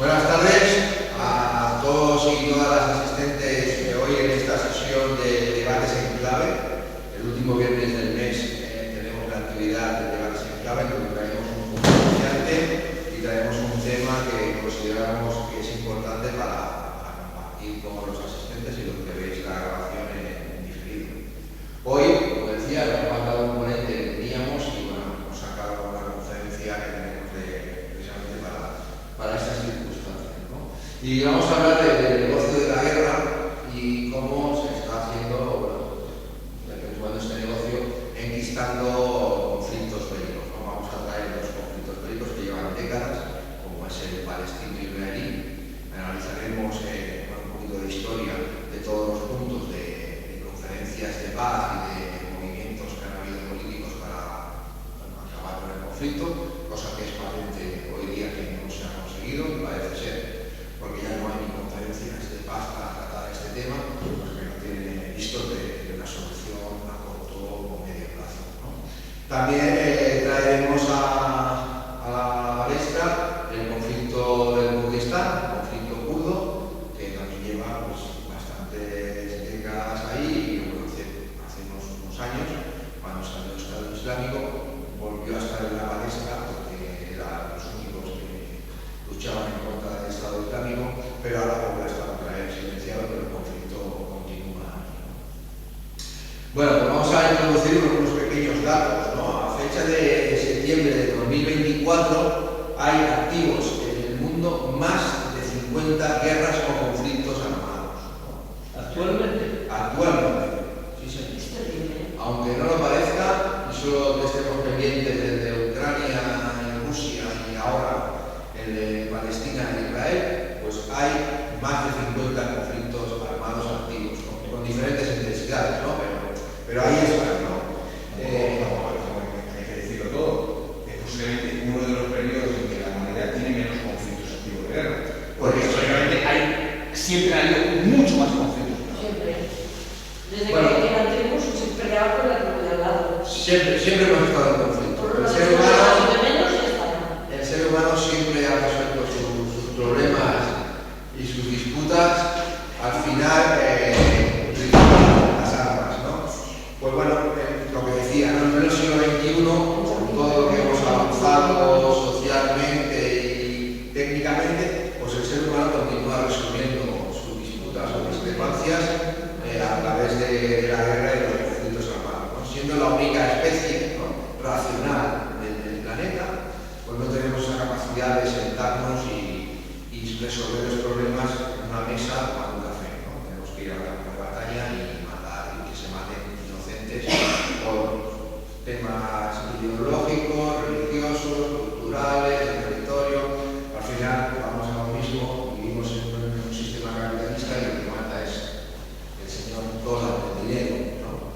Buenas tardes a todos y todas las asistentes de hoy en esta sesión de debates en clave. El último viernes del mes tenemos la actividad de debates en clave, donde traemos un conferenciante y traemos un tema que consideramos que es importante para compartir con los asistentes y los que veis la grabación en diferido. Hoy, como decía, nos ha dado un ponente que teníamos y bueno, hemos sacado una conferencia que tenemos precisamente para estas circunstancias, ¿no? Y vamos a hablar del negocio de la guerra y cómo se está haciendo, efectuando este negocio, enquistando conflictos bélicos, ¿no? Vamos a traer los conflictos bélicos que llevan décadas, como es el palestino-israelí. Analizaremos un poquito de historia de todos los puntos de conferencias de paz y de movimientos que han habido políticos para acabar con el conflicto, cosa que es patente hoy día que no se ha conseguido, me parece ser, porque ya no hay ni conferencias de paz para tratar este tema, porque no tienen visto de una solución a corto o medio plazo, ¿no? También traeremos a la palestra el conflicto del Kurdistán, el conflicto kurdo, que también lleva pues, bastantes décadas ahí y bueno, hace unos años, cuando salió el Estado Islámico, volvió a estar en la palestra porque eran los únicos que luchaban en contra del Estado Islámico, pero ahora vuelve a estar otra vez silenciado, pero el conflicto continúa. Bueno, pues vamos a introducir unos pequeños datos, ¿no? A fecha de septiembre de 2024 hay activos en el mundo más de 50 guerras o conflictos armados, ¿no? ¿Actualmente? Actualmente, sí, señor. Aunque no lo parezca, y solo estemos pendientes desde Ucrania y Rusia y ahora el de Palestina y Israel, pues hay más de 50 conflictos armados activos, ¿no? Con diferentes intensidades, ¿no? Pero ahí están, ¿no? Hay que decirlo todo. Es posiblemente uno de los periodos en que la humanidad tiene menos conflictos activos de guerra. Porque históricamente siempre ha habido mucho más conflictos. Siempre. Desde Bueno, que eran tribus se peleaba con la tribu de al lado. Siempre hemos estado en conflicto. Por El los ser más humano, de menos ya está. el ser humano siempre ha resuelto sus problemas y sus disputas al final utilizando las armas, ¿no? Pues bueno, lo que decía, ¿no? En el siglo XXI, con todo lo que hemos avanzado socialmente y técnicamente, pues el ser humano continúa resolviendo sus disputas o discrepancias a través de la guerra y de los conflictos armados, ¿no? Siendo la única especie, ¿no?, racional del planeta, pues no tenemos esa capacidad de sentarnos y resolver los problemas en una mesa tomando un café, ¿no? Tenemos que ir a una batalla y matar y que se maten inocentes por temas ideológicos, religiosos, culturales, de territorio. Al final vamos a lo mismo, vivimos en un sistema capitalista y lo que manda es el señor dólar, el dinero, ¿no?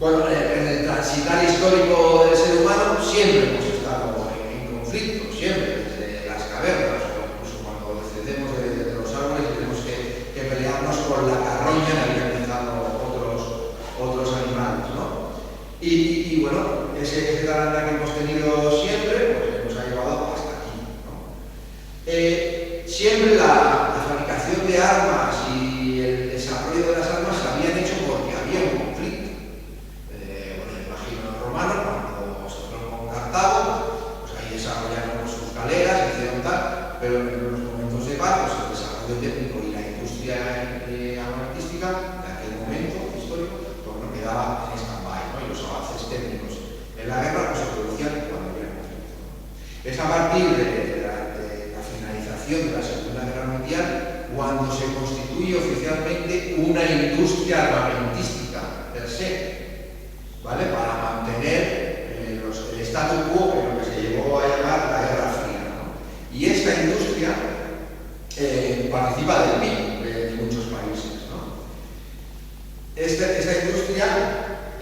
Bueno, en el transitar histórico del ser humano siempre hemos estado en conflicto, siempre, desde las cavernas, o incluso cuando descendemos de los árboles y tenemos que pelearnos por la carroña que habían empezado otros animales, ¿no? Y bueno, ese talante que hemos tenido siempre, pues nos ha llevado hasta aquí, ¿no? Siempre la fabricación de armas y el desarrollo de las armas se habían hecho porque había un conflicto. Bueno, imagino los romanos, cuando se fueron con Cartago, pues ahí desarrollaron sus galeras, hicieron tal, pero en los momentos de paz, pues el desarrollo técnico y la industria armamentística de aquel momento histórico, pues no quedaba en stand-by, ¿no? Y los avances técnicos en la guerra pues, se producían cuando había conflicto. Es a partir de la finalización de la Segunda Guerra Mundial cuando se constituye oficialmente una industria armamentística per se, ¿vale? Para mantener el statu quo en lo que se llegó a llamar la Guerra Fría, ¿no? Y esta industria participa del PIB de muchos países, ¿no? Esta industria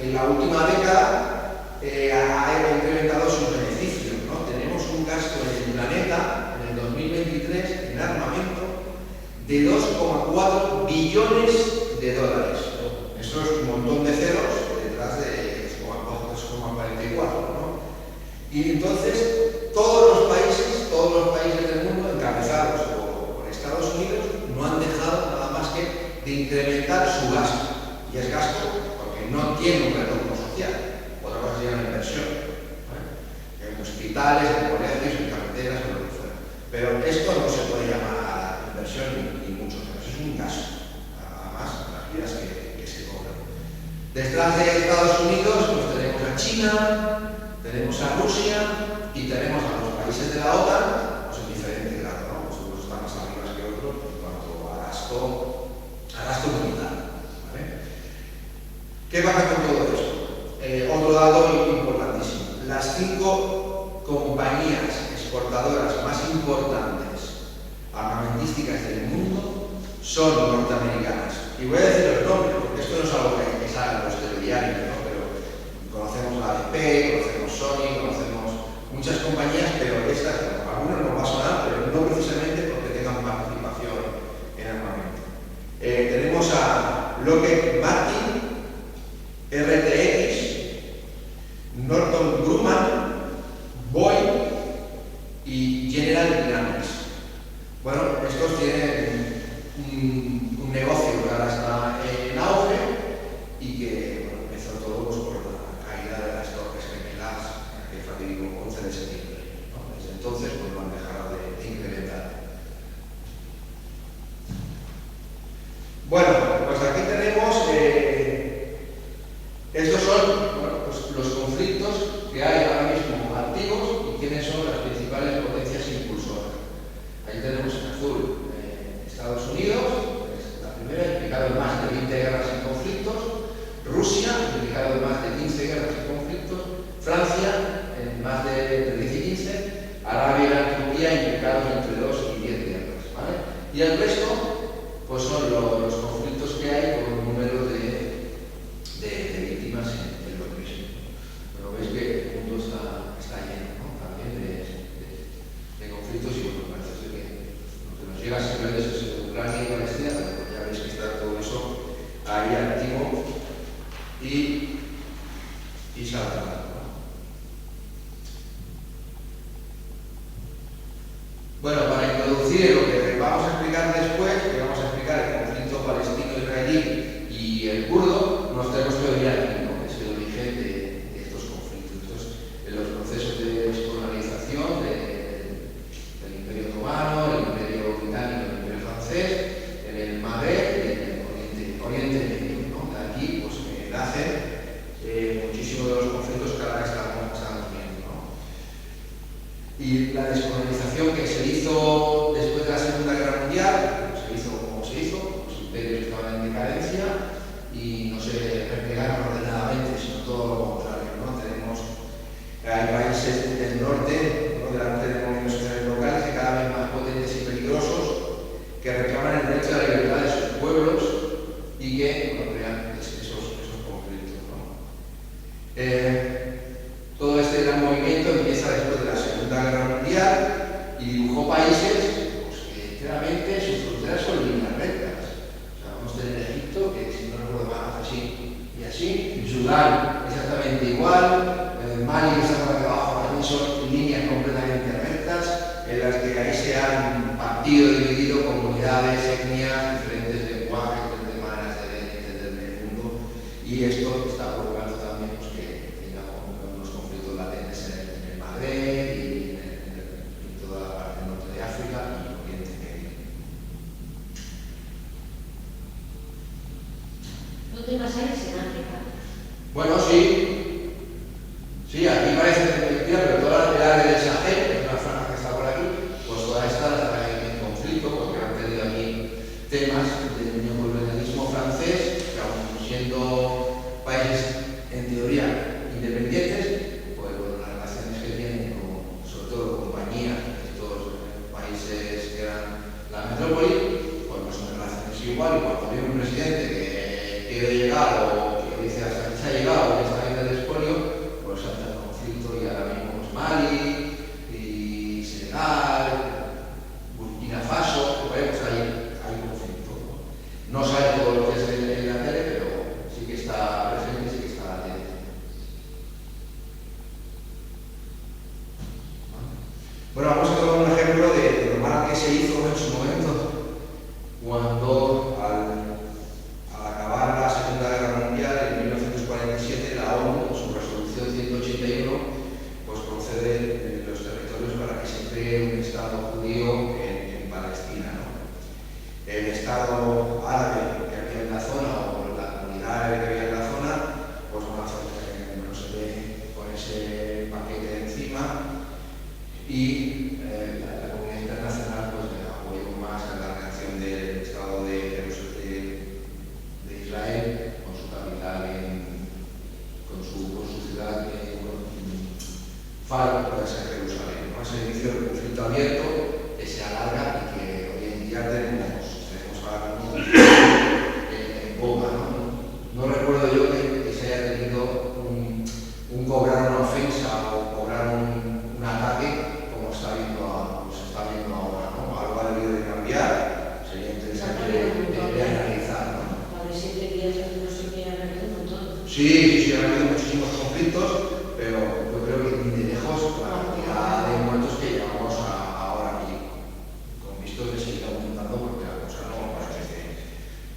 en la última década ha incrementado sus beneficios, ¿no? Tenemos un gasto en el planeta en el 2023 en armamento de 2,4 billones de dólares. Eso es un montón de ceros detrás de 2,44, ¿no? Y entonces todos los países del mundo encabezados incrementar su gasto. Y es gasto porque no tiene un retorno social. Otra cosa sería una inversión. En hospitales, en colegios, en carreteras, en lo que fuera. Pero esto no se puede llamar inversión ni mucho menos. Es un gasto. Además, las vidas que se cobran. Detrás de Estados Unidos, pues tenemos a China, tenemos a Rusia y tenemos a los países de la OTAN, pues en diferente grado, ¿no? Pues unos están más arriba que otros en cuanto a gasto militar. ¿Vale? ¿Qué pasa con todo esto? Otro dato importantísimo. Las 5 compañías exportadoras más importantes armamentísticas del mundo son norteamericanas. Y voy a decir los nombres, porque esto no es algo que sale en los telediarios, ¿no? Pero conocemos a ADP, conocemos Sony, conocemos muchas compañías, pero estas, bueno, algunas nos va a sonar, pero no precisamente porque tengan participación en armamento. Tenemos a Lockheed Martin, RTX, Northrop Grumman, Boeing y General Dynamics. Bueno, estos tienen un negocio que ahora está en auge y que bueno, empezó todo pues, por la caída de las torres gemelas en aquel fatídico 11 de septiembre. ¿No? Desde entonces pues, no han dejado de incrementar. Bueno, pues aquí tenemos, estos son bueno, pues, los conflictos que hay ahora mismo activos y quiénes son las principales potencias impulsoras. Ahí tenemos en azul Estados Unidos, es la primera, implicado en más de 20 guerras y conflictos, Rusia, implicado en más de 15 guerras y conflictos, Francia, en más de 10 y 15, Arabia y Turquía, implicados entre 2 y 10 guerras. ¿Vale? Y el resto, pues son los conflictos que hay con números de víctimas en lo mismo. Pero veis que el mundo está lleno, ¿no? También de conflictos y bueno, parece ser que lo que nos llega simplemente es Ucrania y Palestina, pero ya veis que está todo eso ahí activo y saltando. Bueno, para introducir lo que vamos a explicar después, que vamos a explicar el conflicto palestino-israelí y el kurdo, nos tenemos que venir aquí, ¿no? Es el origen de estos conflictos. Entonces, en los procesos de descolonización del Imperio Otomano, el Imperio Británico, el Imperio Francés, en el Magreb y en el Oriente Medio, ¿no? De aquí pues, nacen muchísimos de los conflictos que ahora estamos viendo, ¿no? Y la descolonización que se hizo después de la Segunda Guerra Mundial, se hizo como se hizo, los imperios estaban en decadencia y no se replegaron ordenadamente, sino todo lo contrario, ¿no? Hay países del norte, ¿no? Delante de movimientos locales que cada vez más potentes y peligrosos, que reclaman el derecho a la libertad de sus pueblos y que bueno, crean esos conflictos, ¿no? Todo este gran movimiento empieza después de la Segunda Guerra Mundial y dibujó países pues, que claramente sus fronteras son líneas rectas. O sea, vamos a tener Egipto, que si no recuerdo mal hace así y así, Sudán exactamente igual, Mali que está por aquí abajo también son líneas completamente rectas en las que ahí se han partido y dividido comunidades, etnias, diferentes lenguajes, diferentes maneras de entender el mundo y esto está provocando también pues, que tengamos unos conflictos latentes en el Magreb y en toda la parte norte de África y Oriente Medio. ¿Dónde más hay en África? Bueno, sí. Sí, aquí parece mentira, pero toda el área del Sahel, que es una franja que está por aquí, pues toda esta está en conflicto porque han tenido aquí temas del neocolonialismo francés, que aun siendo países en teoría independientes, pues bueno, las relaciones que tienen con, sobre todo, compañías de estos países que eran la metrópoli, pues no son relaciones igual, y cuando viene un presidente que quiere llegar o que dice hasta que se ha llegado y está bien el expolio, pues salta el conflicto y ahora mismo pues, Mali y Senegal, Burkina Faso, pues hay conflicto. No sale todo lo que es en la tele, pero sí que está presente, sí que está latente. Bueno, vamos a tomar un ejemplo de lo mal que se hizo en su momento cuando al la ONU, su resolución 181, pues concede los territorios para que se cree un Estado judío en Palestina, ¿no? El Estado árabe que había en la zona, o la comunidad árabe que había en la zona, pues bueno, no se ve con ese paquete encima, y la comunidad internacional pues apoyó más a la reacción del Estado de Israel, con su capital con su ciudad faro, puede ser Jerusalén, ¿no? Ese inicio del conflicto abierto que se alarga y que hoy en día tenemos ahora mismo en bomba, ¿no? No recuerdo yo que se haya tenido un cobrar una ofensa o cobrar un ataque como se está viendo ahora, ¿no? Algo ha debido de cambiar, sería interesante de analizar, ¿no? Para 7 días no sé qué ha habido un montón. Sí, ha habido muchísimos conflictos, pero yo creo que ni de lejos la cantidad de muertos que llevamos ahora aquí, con visto que se está aumentando porque la cosa no parece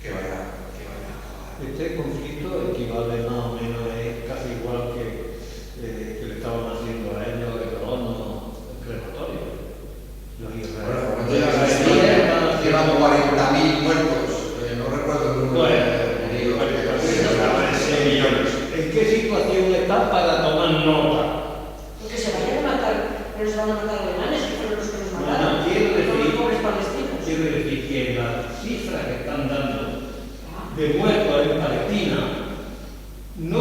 que vaya a acabar. Este conflicto equivale más o menos, es casi igual que le estaban haciendo a ellos el horno crematorio. Los Bueno, israelíes llevan 40.000 muertos, no recuerdo el número. ¿En qué situación está para tomar nota? Porque se vayan a matar, pero se van a matar alemanes, que fueron los que los mataron. Los pobres palestinos. Quiero decir que la cifra que están dando de muertos en Palestina no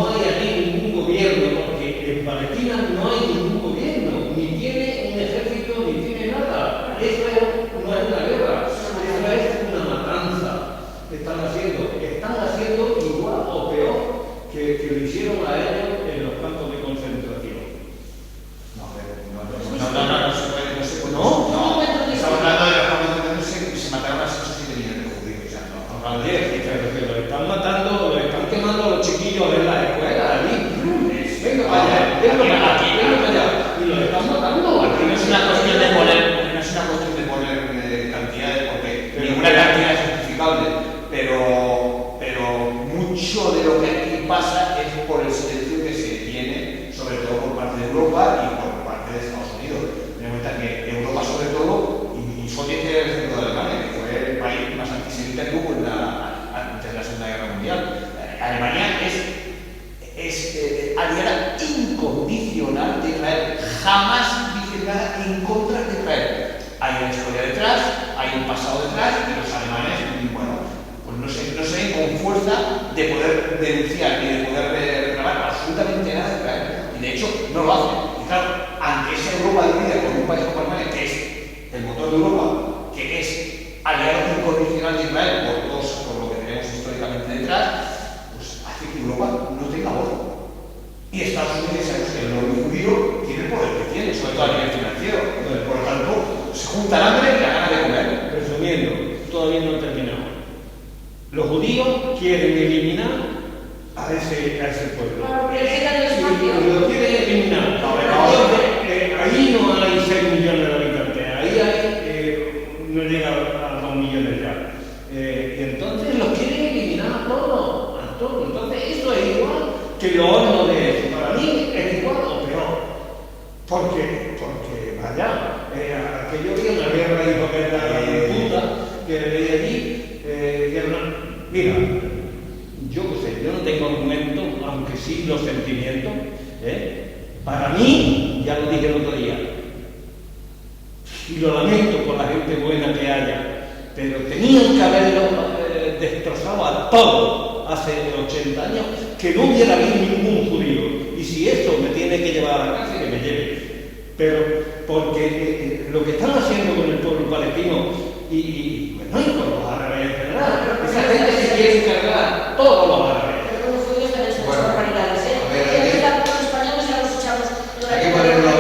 hay aquí ningún gobierno, porque en Palestina no hay ningún gobierno, ni tiene un ejército, ni tiene nada. Eso no es una guerra, eso es una matanza. Están haciendo igual o peor que lo hicieron a ellos en los campos de concentración. No se puede. No. Estamos hablando de los campos de concentración, se mataron a 6 millones de judíos. O sea, no. Que lo están matando, lo están quemando a los chiquillos en la escuela, allí. Venga para allá. Y los están matando. Aquí no es una cuestión de poner cantidades, porque ninguna cantidad es justificable, pero mucho de lo que aquí pasa es por el silencio que se tiene, sobre todo por parte de Europa y por parte de Estados Unidos. Ten en cuenta que Europa, sobre todo, y solo tiene el ejemplo de Alemania, que fue el país más antisemita que hubo antes de la Segunda Guerra Mundial. Alemania es aliada incondicional de Israel, jamás dice nada en contra de Israel. Hay una historia detrás, hay un pasado detrás, y los alemanes, bueno, pues no se ven con fuerza de poder denunciar y de poder reclamar absolutamente nada de Israel. Y de hecho, no lo hacen. Y claro, ante esa Europa dividida por un país como Alemania, que es el motor de Europa, que es aliado incondicional de Israel por lo que tenemos históricamente detrás, pues hace que Europa no tenga voz. Y Estados Unidos, sabemos que el lobby judío tiene el poder que tiene, sobre todo a nivel financiero. Por lo tanto, se junta el hambre y la gana de comer. Resumiendo, todavía no terminamos. Los judíos quieren eliminar a ese pueblo. Claro, pero quitan el espacio. Lo quieren eliminar. Entonces, ahí no hay 6 millones de habitantes, ahí no llega a 2 millones ya. Y entonces los quieren eliminar a todos. Entonces, esto es igual que lo horno de eso. Para mí es igual o peor. Porque vaya, aquello había una guerra hijo de la puta que veía allí. Mira, yo no tengo argumentos, aunque sí los sentimientos. Para mí, ya lo dije el otro día, y lo lamento por la gente buena que haya, pero tenían que haberlo destrozado a todos hace 80 años, que no hubiera habido ningún judío. Y si eso me tiene que llevar a la cárcel, que me lleve. Pero porque lo que están haciendo con el pueblo palestino y con los árabes en general, esa gente se quiere encargar todos los árabes. Pero los judíos también son las barbaridades, ¿eh? Los españoles ya los echamos Hay que ponerlo en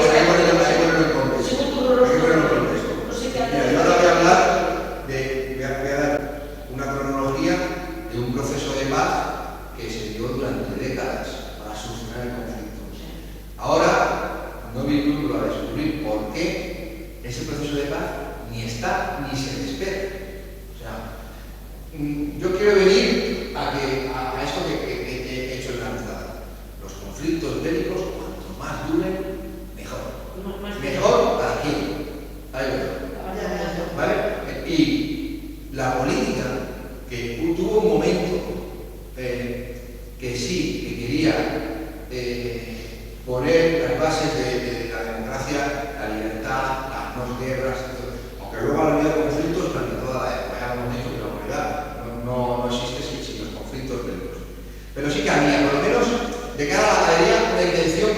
contexto. No sé qué hacer. Mira, yo ahora voy a hablar voy a dar una cronología de un proceso de paz que se dio durante décadas para solucionar el conflicto. Ahora no vislumbro a descubrir por qué ese proceso de paz ni está ni se le espera. O sea, yo quiero venir a esto que he hecho en la entrada. conflictos bélicos, cuanto más duren, mejor. Mejor para quién. Ahí va. ¿Vale? Y la política, que tuvo un momento que sí, que quería poner las bases de la democracia, la libertad, las no guerras, aunque luego ha habido conflictos durante toda la época. Ya hemos dicho que la humanidad no existe sin los conflictos bélicos. Pero sí que había, por lo menos, de cara a la galería, una intención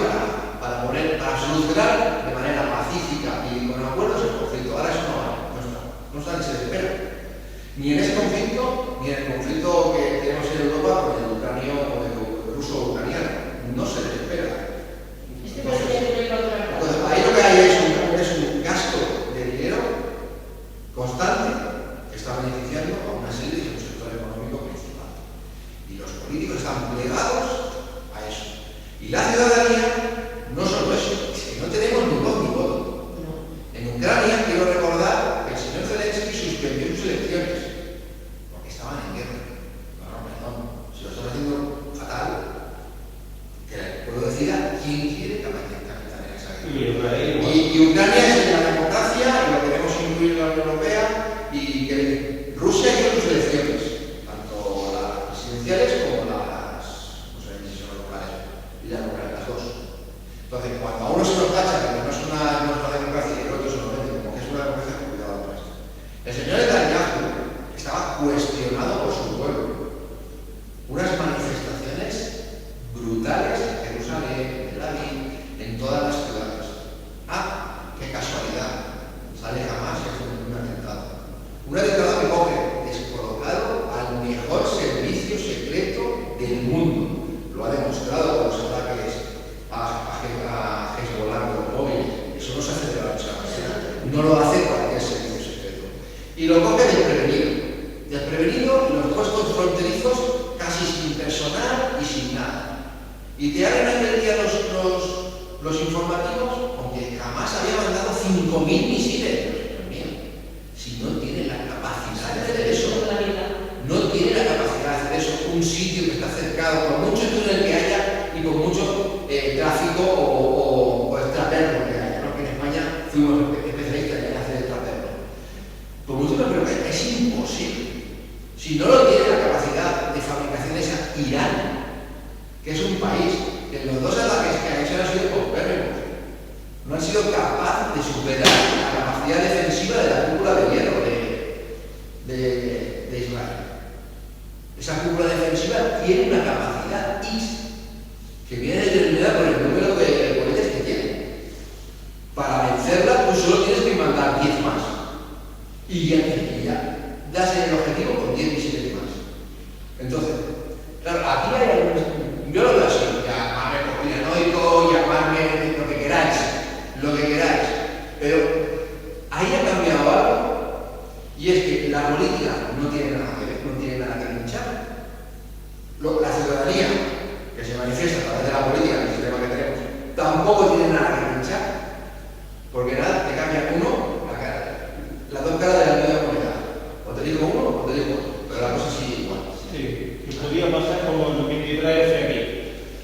para solucionar de manera pacífica y con acuerdos el conflicto. Ahora eso no está ni se espera. Ni en ese conflicto, ni en el conflicto que tenemos en Europa con el ucranio o el ruso-ucraniano. No se les espera. Entonces, ahí lo que hay es un gasto de dinero constante que está beneficiando a una serie de un sector económico principal. Y los políticos están plegados a eso. Y la ciudadanía, no solo eso, es que no tenemos ni voz ni voto. En Ucrania, quiero recordar que el señor Zelensky suspendió sus elecciones porque estaban en guerra. No, perdón, si lo están haciendo fatal, que el pueblo decida quién quiere capitanear esa guerra. Y Ucrania es la democracia, y lo queremos incluir en la Unión Europea, y que Rusia hizo sus elecciones, tanto las presidenciales como las, no sé si son locales, y las dos. Entonces, cuando a uno se nos tacha que no es una democracia y el otro se lo mete como que es una democracia, cuidado con esto. El señor Netanyahu estaba cuestionado por su pueblo. Unas manifestaciones brutales en Jerusalén, en Tel Aviv, en todas las ciudades. Ah, qué casualidad. Sale jamás y hace un atentado. Un atentado que coge descolocado al mejor servicio secreto del mundo. Lo ha demostrado con los ataques a Hezbollah con los móviles. Eso no se hace de la noche a la mañana. No lo hace cualquier servicio secreto. Y lo coge desprevenido. Desprevenido y los puestos fronterizos casi sin personal y sin nada. Y te abren ahí el día los informativos, aunque jamás había mandado 5.000 misiles. Pero mira, si no tiene la capacidad de hacer eso, no tiene la capacidad de hacer eso, un sitio que está cercado, con mucho túnel que haya y con mucho tráfico o extraterno que haya, ¿no? Que en España fuimos especialistas en hacer extraterno. Por mucho, pero es imposible. Si no lo tiene la capacidad de fabricación de esa Irán, que es un país que los dos ataques que han hecho han sido paupérrimos, no han sido capaces de superar la capacidad defensiva de la cúpula de hierro de Israel. Esa cúpula defensiva tiene una capacidad X que viene determinada por el número de cohetes que tiene. Para vencerla, tú solo tienes que mandar 10 más. Y ya das el objetivo con 10 misiles más. Entonces, claro, aquí hay algunos. Yo lo veo así, llamarme conspiranoico, llamarme lo que queráis. Pero ahí ha cambiado algo, y es que la política no tiene nada que ver, no tiene nada que luchar. La ciudadanía, que se manifiesta a través de la política, el sistema que tenemos, tampoco tiene nada que luchar, porque nada, te cambia uno las dos caras de la misma moneda. O te digo uno o te digo otro, pero la cosa sigue igual. Sí, que podía pasar como el 23F aquí,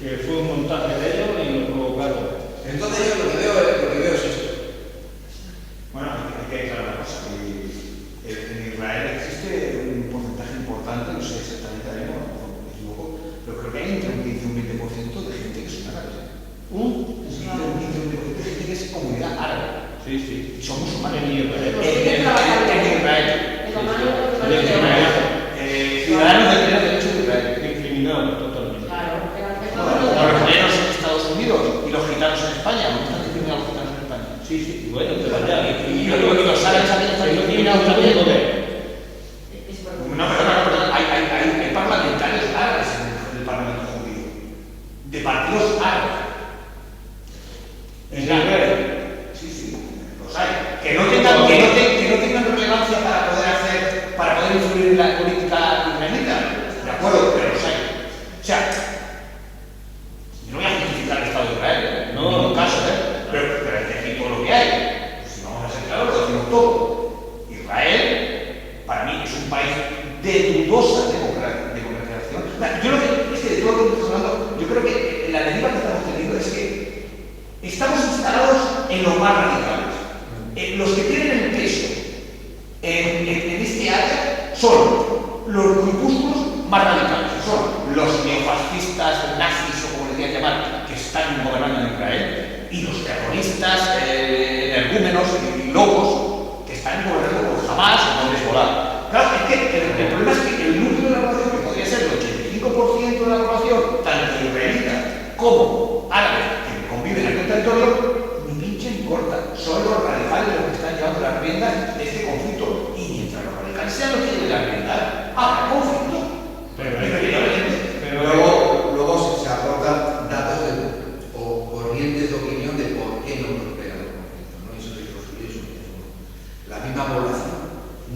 que fue un montaje de ellos y lo provocaron. Entonces yo lo que veo es esto. Bueno, hay que aclarar una cosa. En Israel existe un porcentaje importante, no sé exactamente ahora mismo, no me equivoco, pero creo que hay entre un 15 y un 20% de gente que son árabes. Un 15 o un 20% de gente que es comunidad árabe. Sí, sí. Y son musulmanes. En Israel. Ciudadanos de derecho de Israel. Discriminados totalmente. Por lo menos en Estados Unidos y los gitanos en España. ¿No están discriminados los gitanos en España? Sí, sí. Bueno, pero allá. Y los árabes también están discriminados también. No, perdón. Hay parlamentarios árabes en el Parlamento judío. De partidos árabes. En Israel. Sí, los hay. Que no tengan relevancia para poder influir en la política israelita. De acuerdo, pero los hay. O sea, yo no voy a justificar el Estado de Israel, no en ningún caso, pero hay que decir todo lo que hay. Pues si vamos a ser claros, lo decimos todo. Israel, para mí, es un país de dudosa democratización. Yo lo que es que de todo lo que estamos hablando, yo creo que la deriva que los más radicales. Los que tienen el peso en este área son los grupúsculos más radicales, son los neofascistas, nazis o como le quieran llamar, que están gobernando en Israel, y los terroristas, energúmenos y locos que están gobernando por Hamas o por Hezbollah. Claro, es que el problema es que el núcleo de la población, que podría ser el 85% de la población, tanto israelita como árabe, que conviven en aquel territorio, ni pincha ni corta. Son los radicales los que están llevando las riendas de este conflicto. Y mientras los radicales sean los que lleven las riendas, habrá conflicto. Pero luego se aportan datos o corrientes de opinión de por qué no prospera el conflicto, ¿no? Y eso es construir su mismo. La misma población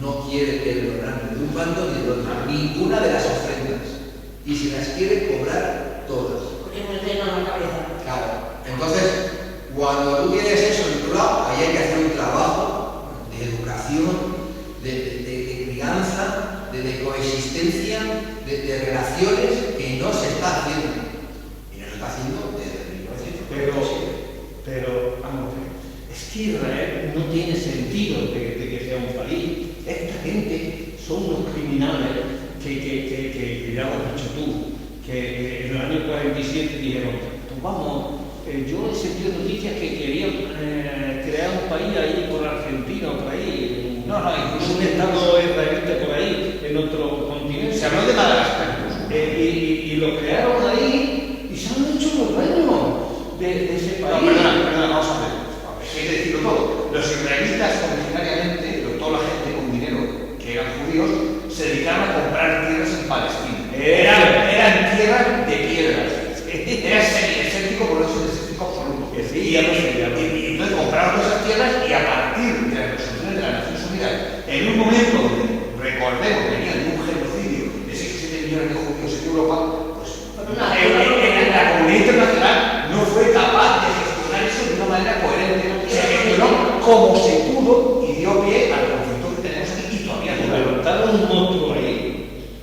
no quiere perdonar ni de un bando ni del otro, ninguna de las ofrendas, y se las quiere cobrar todas. Porque no le tengan la cabeza. Claro. Entonces, cuando tú tienes eso en tu lado, ahí hay que hacer un trabajo de educación, de crianza, de coexistencia, de relaciones que no se está haciendo. Y no se está haciendo desde 1947. Pero, vamos a ver, es que Israel no tiene sentido de que sea un país. Esta gente son unos criminales que ya lo has dicho tú, que en el año 47 dijeron, pues vamos, yo he sentido noticias que querían crear un país ahí por Argentina o por ahí, incluso un estado israelita por ahí, en otro continente. Se habló de Madagascar. Y lo crearon ahí y se han hecho los dueños de ese país. No, perdona, vamos a ver. Hay que decirlo todo. Los israelitas originariamente, toda la gente con dinero que eran judíos, se dedicaban a comprar tierras en Palestina. Eran tierras de piedras. Era escéptico, por eso es escéptico absoluto. Y entonces compraron todas esas tierras y a partir de las resoluciones de las Naciones Unidas, en un momento donde, recordemos, venían de un genocidio de 6 o 7 millones de judíos en Europa, pues la comunidad internacional no fue capaz de gestionar eso de una manera coherente. Se gestionó como se pudo y dio pie al conflicto que tenemos aquí y todavía no. Levantaron un monstruo ahí.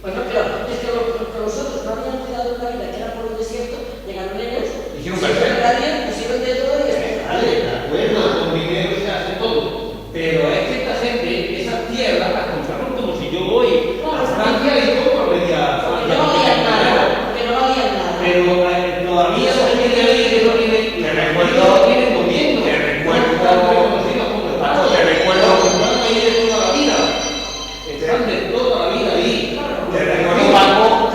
Bueno, pero es que los otros no habían cuidado de una vida que era por un desierto, llegaron ellos, Hicieron se perfecto. pusieron de todo y Vale, de acuerdo, con dinero se hace todo. Pero es que esta gente, esas tierras las compraron como si yo voy a Francia y compro media porque Francia. no valían nada, porque no valían nada. Pero todavía la gente de ahí que no tiene, Te recuerdo- no tienen gobierno. te recuerdo- No están reconocidos como estados. Te recuerdo- Están ahí de toda la vida. Están de toda la vida ahí. Te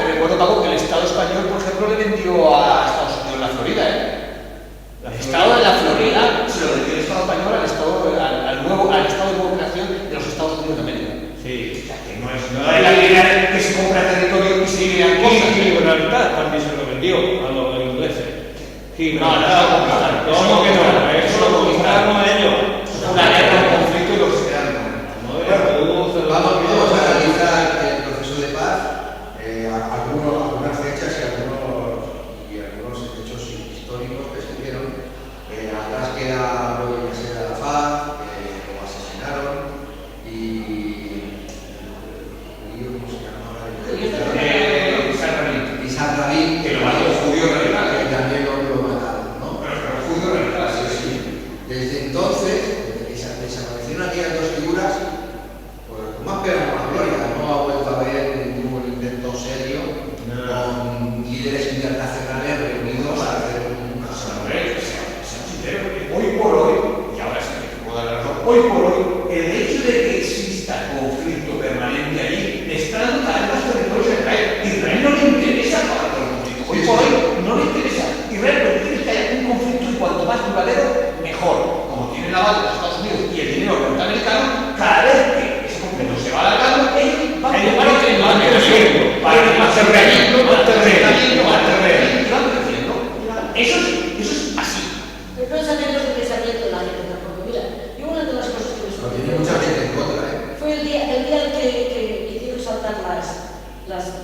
recuerdo, Paco, que el Estado español, por ejemplo, le vendió a Estados Unidos la Florida, El Estado de la Florida se lo vendió el Estado español al Estado de nueva creación de los Estados Unidos de América. Sí. O sea, que no es la primera que se compra territorio y se idean Y cosas. Gibraltar también se lo vendió a los ingleses. No, conquistaron. ¿Cómo que no? Eso lo conquistaron ellos. Una guerra, un conflicto y los quedaron. Vamos a analizar el proceso de paz, algunas fechas y algunos hechos históricos que se dieron. Atrás queda Roy Yasser Arafat, lo asesinaron, y ¿cómo se llama? Isaac Rabin, Que lo mató el judío radical. que también lo mataron, ¿no? Pero el judío radical, sí. Desde entonces, desde que se desaparecieron aquellas dos figuras, pues con más pena, con más gloria, no ha vuelto a haber ningún intento serio con líderes internacionales reunidos para hacer una asamblea. Hoy por hoy, y ahora sí que puedo dar la razón, hoy por hoy, el hecho de que exista conflicto permanente ahí está dando cada vez más territorios a Israel. Israel no le interesa acabar con el conflicto. Hoy por hoy no le interesa. Israel lo que quiere es que haya un conflicto y cuanto más duradero, mejor. Como tiene la base de los Estados Unidos y el dinero norteamericano, cada vez que ese conflicto se va alargando, ellos van creciendo. Más terreno. Eso es así. El pensamiento es el pensamiento de la gente tampoco. Mira, yo una de las cosas que me Pero tiene mucha gente en contra, fue el día que hicieron saltar las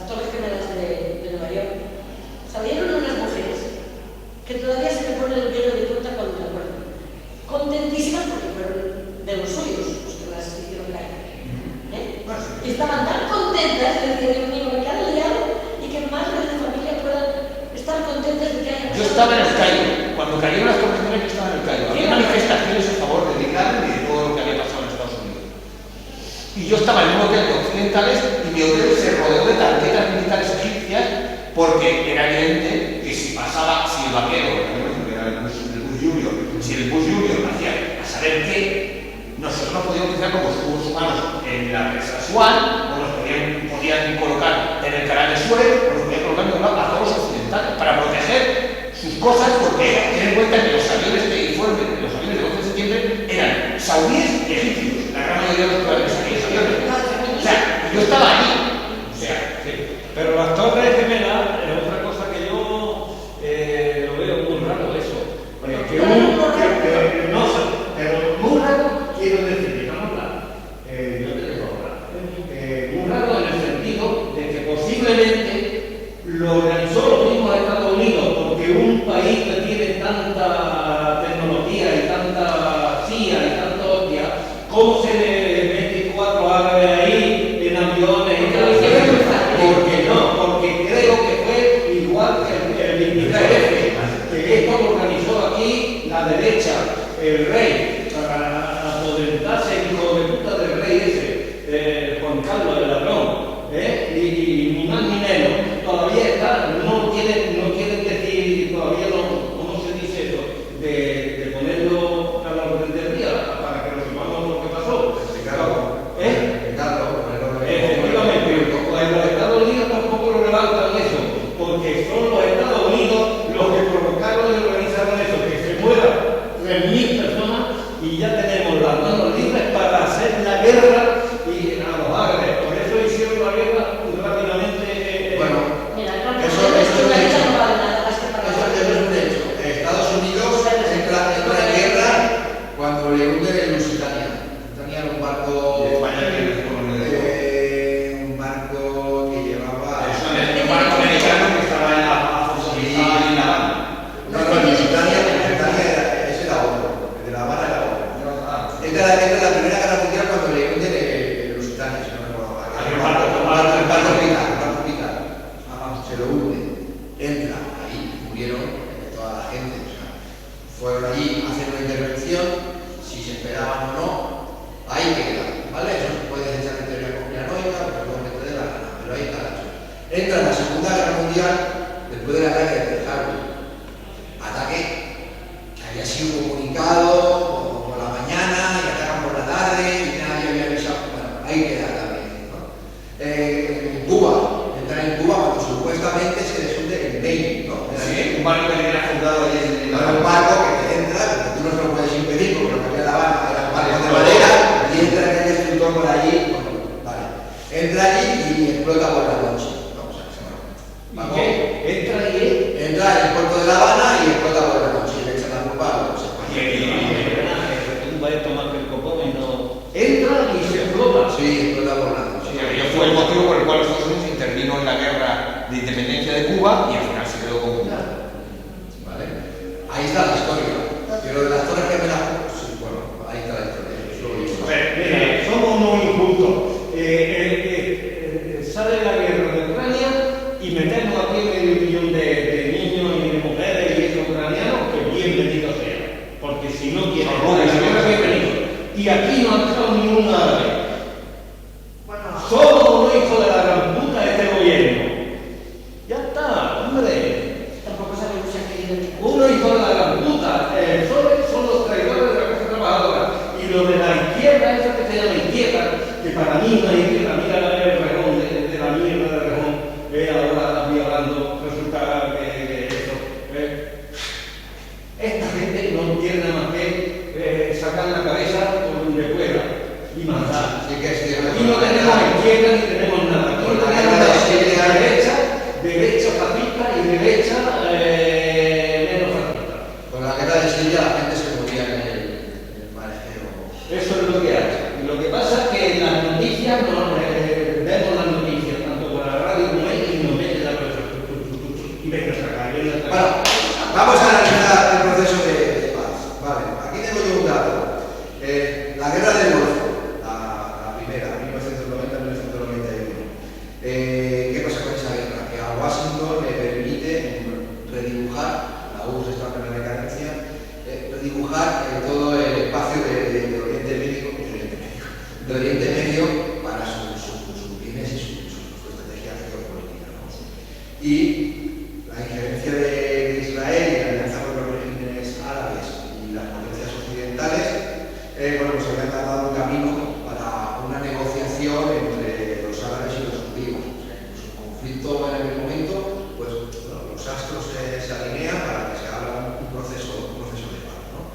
torres gemelas de Nueva York. Salieron unas mujeres que todavía se me pone el velo de punta cuando me acuerdo. Contentísimas porque fueron de los suyos los que las hicieron caer. Y estaban tan contentas de que Dios mío, que han liado y que madres de familia puedan estar contentas de que hayan. Yo estaba en el Cairo. Cuando cayeron las Torres Gemelas, yo estaba en el Cairo. digo, había manifestaciones a favor de Bin Laden y de todo lo que había pasado en Estados Unidos. Y yo estaba en un hotel de occidentales y mi hotel se rodeó de tarjetas militares egipcias porque era evidente que si pasaba, si el vaquero, que era el Bush Junior, si el Bush Junior hacía a saber qué, nosotros nos podíamos utilizar como escudos humanos en la presa Swan, o nos podían colocar en el canal de Suez, o nos podían colocar en a todos los occidentales para proteger sus cosas, porque ten en cuenta que los aviones de informe, los aviones del 11 de septiembre eran saudíes y egipcios, la gran mayoría de los aviones. O sea, yo estaba allí. O sea, sí. Pero las torres gemelas es otra cosa que yo lo veo muy raro eso. No sé, pero muy raro quiero decir, digamos yo te digo ahora, muy raro en el sentido de que posiblemente lo organizó los mismos Estados Unidos, porque un país que tiene tanta tecnología y tanta CIA y tanta hostia, ¿cómo se le mete 4 árabes ahí en aviones y tal? Porque no, porque creo que fue igual que el 23F, que esto lo organizó aquí la derecha, el rey, para apoderarse el hijo de puta del rey ese, Juan Carlos el ladrón, y ni más ni menos. Todavía está, no quieren decir, todavía no, ¿cómo se dice eso? De ponerlo a la orden del día, para que resolvamos lo que pasó. Efectivamente, los Estados Unidos tampoco lo levantan eso, porque son los Estados Unidos los que provocaron y organizaron eso, que se mueran 3.000 personas y ya tenemos las manos libres para hacer la guerra y a los árabes. Por eso hicieron la guerra rápidamente. Bueno, mira, eso es un hecho. Eso es un hecho. Estados Unidos entra en guerra cuando le hunden el Lusitania. Tenía un barco. De España que un barco que llevaba. un barco americano que estaba en La Habana. No, el Lusitania ese era otro. El de La Habana era otro. Esta es la Primera Guerra Mundial cuando le hunden el Lusitania, si no me acuerdo mal. El barco militar. Se lo hunde. Entra ahí, murieron toda la gente. O sea, fueron allí a hacer una intervención, si se esperaban o no, ahí queda, ¿vale? Eso se puede echar en teoría conspiranoica, pero no me te dé la gana, pero ahí está la cosa. Entra en la Segunda Guerra Mundial después del ataque de Pearl Harbor. Ataque que había sido comunicado por la mañana y atacan por la tarde y nadie había avisado. Bueno, ahí queda también, ¿no? Cuba, entra en Cuba cuando supuestamente se desunde el Navy, ¿no? Sí, un barco que tenía fundado allí en Era un barco que te entra, porque tú no se lo puedes impedir porque lo que había en La Habana era un barco de madera y entra aquel destructor por allí, bueno, vale. Entra allí y explota por la noche. Vamos a ver, ¿Qué? entra en el puerto de La Habana y explota por la noche y le echan la culpa a los españoles. Entra y se explota. Sí, explota por la noche. Sí, aquello fue el motivo por el cual Estados Unidos intervino en la guerra de independencia de Cuba y al final se quedó con Cuba. ¿Vale? Ahí está la historia. Pero de las Torres Gemelas, sí, bueno, ahí está la historia. A ver, mira, somos unos injustos. Sale la guerra de Ucrania y metemos aquí medio millón de niños y de mujeres y esos ucranianos, que bienvenidos sean. Porque si no quieren la guerra, bienvenidos. Y aquí no ha entrado ningún árabe. Somos unos hijos de la gran puta de este gobierno. Ya está, hombre. Tampoco sabemos si ha querido. Unos hijos de la gran puta. Son los traidores de la clase trabajadora. Y los de la izquierda, esa que se llama izquierda, que para mí no es izquierda, mira el rejón de la mierda de rejón, ahora violando, resulta que eso. Esta gente no tiene nada más que sacar la cabeza por donde pueda y matar. Sí que es cierto. Aquí no tenemos izquierda ni tenemos nada. Aquí no tenemos derecha fascista y derecha menos fascista. Con la guerra de Siria la gente se moría en el marejeo. Eso es lo que hay. Y lo que pasa es que en las noticias vemos las noticias, tanto por la radio como ellos, y nos meten la cabeza. Y venga a sacar. Bueno, vamos a analizar el proceso de paz. Vale, aquí tengo yo un dato. La guerra del Golfo, la primera, 1990-1991. ¿Qué pasa con esa guerra? Que a Washington le permite redibujar, la URSS está en plena decadencia, redibujar todo el espacio de Oriente Medio para sus bienes y su estrategia geopolítica, ¿no? Y la injerencia de Israel y la alianza con los regímenes árabes y las potencias occidentales, bueno, pues habían trazado un camino para una negociación entre los árabes y los judíos. O sea, incluso el conflicto en aquel momento, pues bueno, los astros se alinean para que se abra un proceso de paz, ¿no?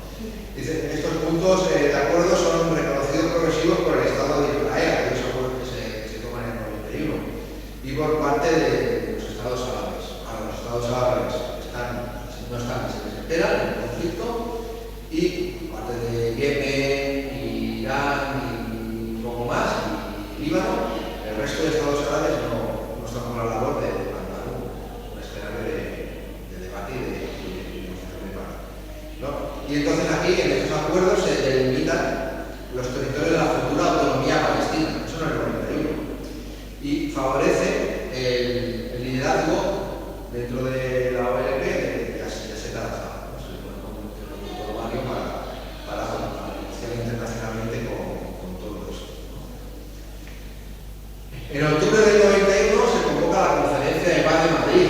Dice, estos puntos de acuerdo son reconocidos progresivos por el Estado de Israel, aquellos acuerdos que se toman en el 91, y por parte de los Estados árabes. Ahora, los Estados árabes no están ni se les entera en el conflicto, y por parte de Yemen, Irán y poco más, y Líbano, el resto de Estados árabes no están con la labor de mandar un escenario de debate y de negociación de paz, ¿no? Y entonces aquí, en estos acuerdos, se delimitan los territorios de la futura autonomía palestina, eso en el 91, y favorece el liderazgo dentro de la OLP de Yasser Arafat, ¿no? Se le pone como un interlocutor para negociar internacionalmente con todo eso, ¿no? En octubre del 91 se convoca la Conferencia de Paz de Madrid,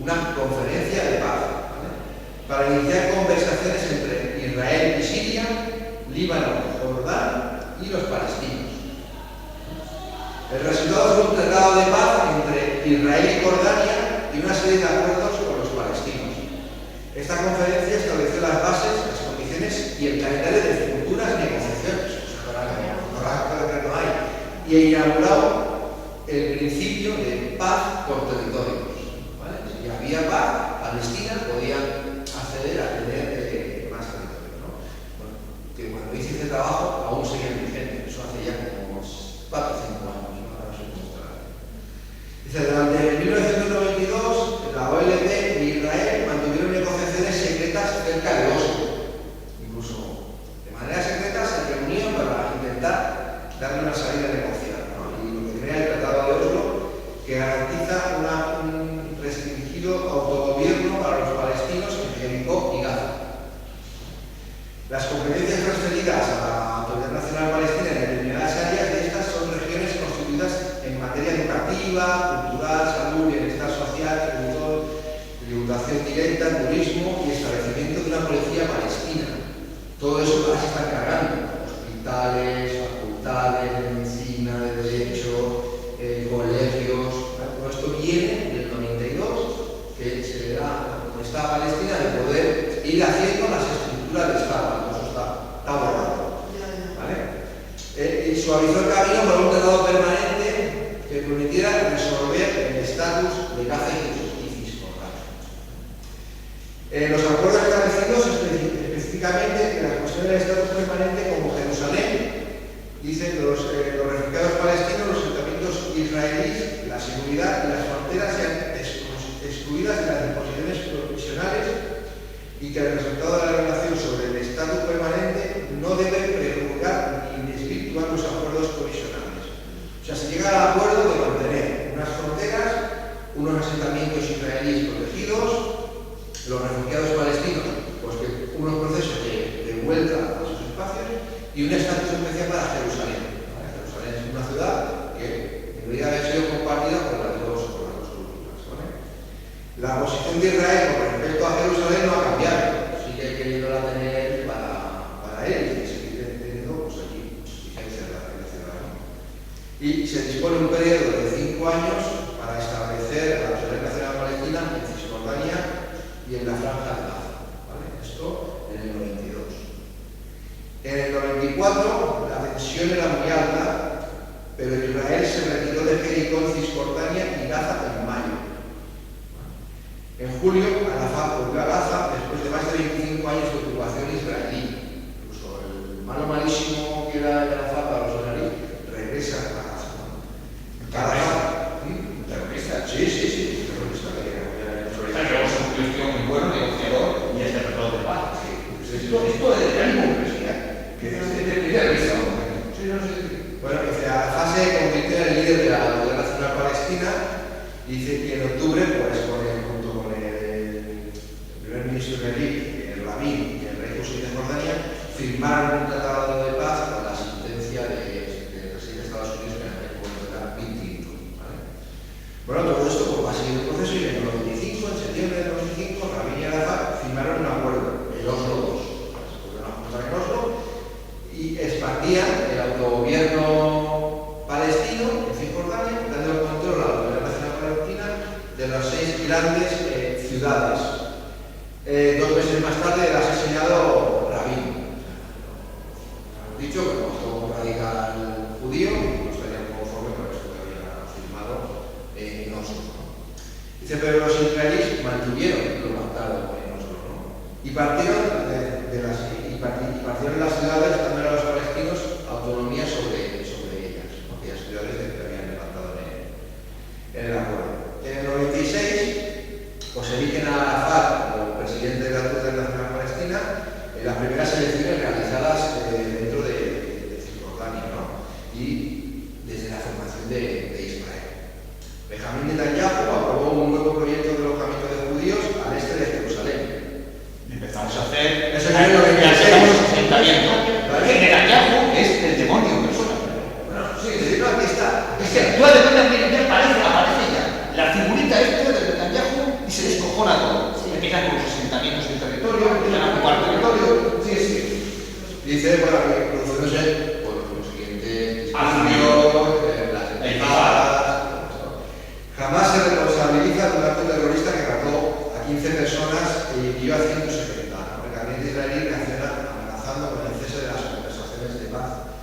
una conferencia de paz, ¿vale?, para iniciar conversaciones entre Israel y Siria, Líbano, Jordán y los palestinos. El resultado fue un tratado de paz entre Israel y Jordania y una serie de acuerdos con los palestinos. Esta conferencia estableció las bases, las condiciones y el calendario de futuras negociaciones, no hay, y inauguró el principio de paz por territorios, ¿vale? Si había paz, Palestina podía acceder a tener más territorio, ¿no? Bueno, que cuando hice ese trabajo aún seguía vigente, eso hace ya como 4 o 5 años, ¿no? Ahora se demostrará. Dice, durante 1992 la OLP y Israel mantuvieron negociaciones secretas cerca de Oslo. Incluso de manera secreta se reunían para intentar darle una salida negociada, ¿no? Y lo que crea el Tratado de Oslo, que garantiza un restringido autogobierno para los palestinos en Jericó y Gaza. Las competencias transferidas a la Autoridad Nacional Palestina en determinadas áreas de estas son regiones constituidas en materia educativa, cultural, salud, bienestar social, tributación directa, turismo y establecimiento de una policía palestina. Todo eso se está encargando. Hospitales, facultades de medicina, de derecho, colegios, todo esto viene del 92, que se le da a la potestad palestina de poder ir haciendo las estructuras de Estado. Eso está borrado, ¿vale? Y suavizó el camino por un tratado permanente que permitiera resolver el estatus de Gaza y Cisjordania. Los acuerdos establecidos específicamente que la cuestión del estatus permanente como Jerusalén, dicen los refugiados palestinos, los asentamientos israelíes, la seguridad y las fronteras sean excluidas de las disposiciones provisionales y que el resultado de la relación sobre el estatus permanente no debe prejuzgar ni desvirtuar los acuerdos provisionales. O sea, se llega al acuerdo de mantener unas fronteras, unos asentamientos israelíes protegidos, los refugiados palestinos, pues que unos procesos de vuelta a sus espacios y un estatus especial para Jerusalén. ¿Vale? Jerusalén es una ciudad que debería haber sido compartida por las dos culturas, ¿vale? La posición de Israel con respecto a Jerusalén no ha cambiado, sigue queriéndola tener para él y sigue teniendo pues aquí vigencia en la ciudad, ¿no? Y se dispone un periodo de 5 años para establecer la Autoridad Nacional Palestina en Cisjordania y en la Franja de Gaza, ¿vale? Esto en el 92. En el 94 la tensión era muy alta, pero Israel se retiró de Jericó, Cisjordania y Gaza en mayo. En julio, Arafat volvió a Gaza después de más de 25 años de ocupación israelí. Incluso el malo malísimo que era Arafat para los israelíes regresa a Gaza, ¿no? ¿Terrorista? Sí, terrorista que era Pero es un tío muy bueno, negociador y este tratado de paz. Esto es de ánimo empresarial. Que es terrorista. Bueno, que Arafat se convirtió en el líder de la Autoridad Nacional Palestina y dice que en octubre, pues junto con el primer ministro israelí, el Rabin y el rey Hussein de Jordania firmaron un tratado de paz con la asistencia del presidente de Estados Unidos, que en aquel momento era Bill Clinton, ¿vale? Bueno, todo esto pues, va a seguir el proceso y en el 95, en septiembre del 95, Rabin y Arafat firmaron un acuerdo, el Oslo II, se pusieron a juntar en Oslo y expandían el autogobierno palestino en Cisjordania, dando el control a la Autoridad Nacional Palestina de las 6 grandes ciudades. 2 meses más tarde era asesinado Rabin. Hemos dicho que como radical judío no estaría conforme con esto que había firmado en Oslo, ¿no? Dice, pero los israelíes mantuvieron lo pactado en Oslo, ¿no? Y partieron partieron las ciudades también a los palestinos autonomía sobre ellas, ¿no? Aquellas ciudades que habían levantado en el acuerdo. En el 96 pues eligen a Arafat como presidente de la Autoridad Nacional Palestina en las primeras elecciones realizadas dentro de Cisjordania, ¿no? Y desde la formación de Israel. Benjamín Netanyahu aprobó un nuevo proyecto de alojamiento de judíos al este de Jerusalén. Empezamos a hacer eso ya lo que los asentamientos. Netanyahu es el demonio en persona. Bueno, sí, decirlo aquí está. Es que tú de aparece ya la figurita esta de Netanyahu y se descojona todo. Sí. Empiezan con los asentamientos del territorio, empiezan a ocupar territorio. Sí, sí. Dice, bueno, que produciéndose por los siguientes disturbios, las embajadadas. Jamás se responsabiliza de un acto terrorista que mató a 15 personas y hirió a 170. ¿No? El gabinete israelí reacciona amenazando con el cese de las conversaciones de paz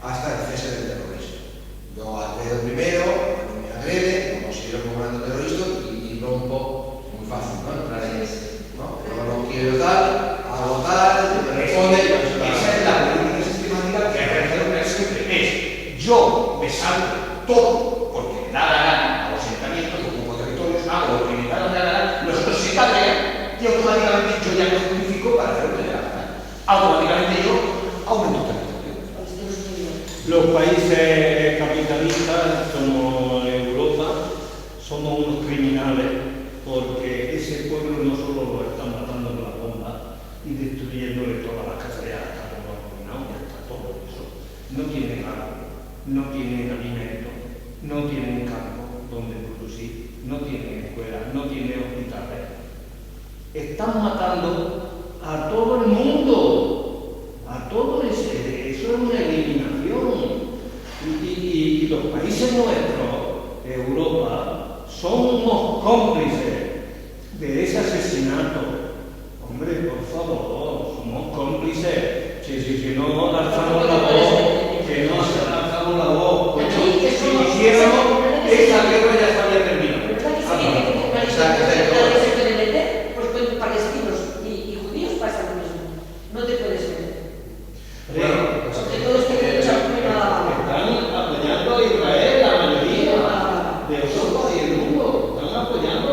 hasta el cese del terrorismo. Yo agredo primero, cuando me agrede, como si yo como un terrorista y rompo muy fácil, ¿no? Entrar en ese, ¿no? Yo no quiero tal, hago tal, me responde. Esa es la política sistemática que ha realizado siempre. Es yo me salgo todo porque me da la gana a los asentamientos, ocupo territorios, hago lo que me da la gana, los otros se cabrean y automáticamente yo ya me justifico para hacer lo que me da la gana. Automáticamente yo aumento territorio. Los países capitalistas como Europa somos unos criminales porque ese pueblo no solo lo están matando con la bomba y destruyéndole todas las casas de hasta todo eso. No tienen agua, no tienen alimento, no tienen campo donde producir, no tienen escuelas, no tienen hospitales. Están matando a todo el mundo, a todo ese, eso es una eliminación. Y los países nuestros, Europa, somos cómplices de ese asesinato. Hombre, por favor, somos cómplices. Si no alzamos la voz, que no alzamos la voz, pues si hiciéramos, esa guerra ya se había terminado. Pues con palestinos y judíos pasa lo mismo. No te puedes meter. Bueno, Porque todos tienen mucha prueba. Están apoyando a Israel, la mayoría de Europa y el mundo. Están apoyando.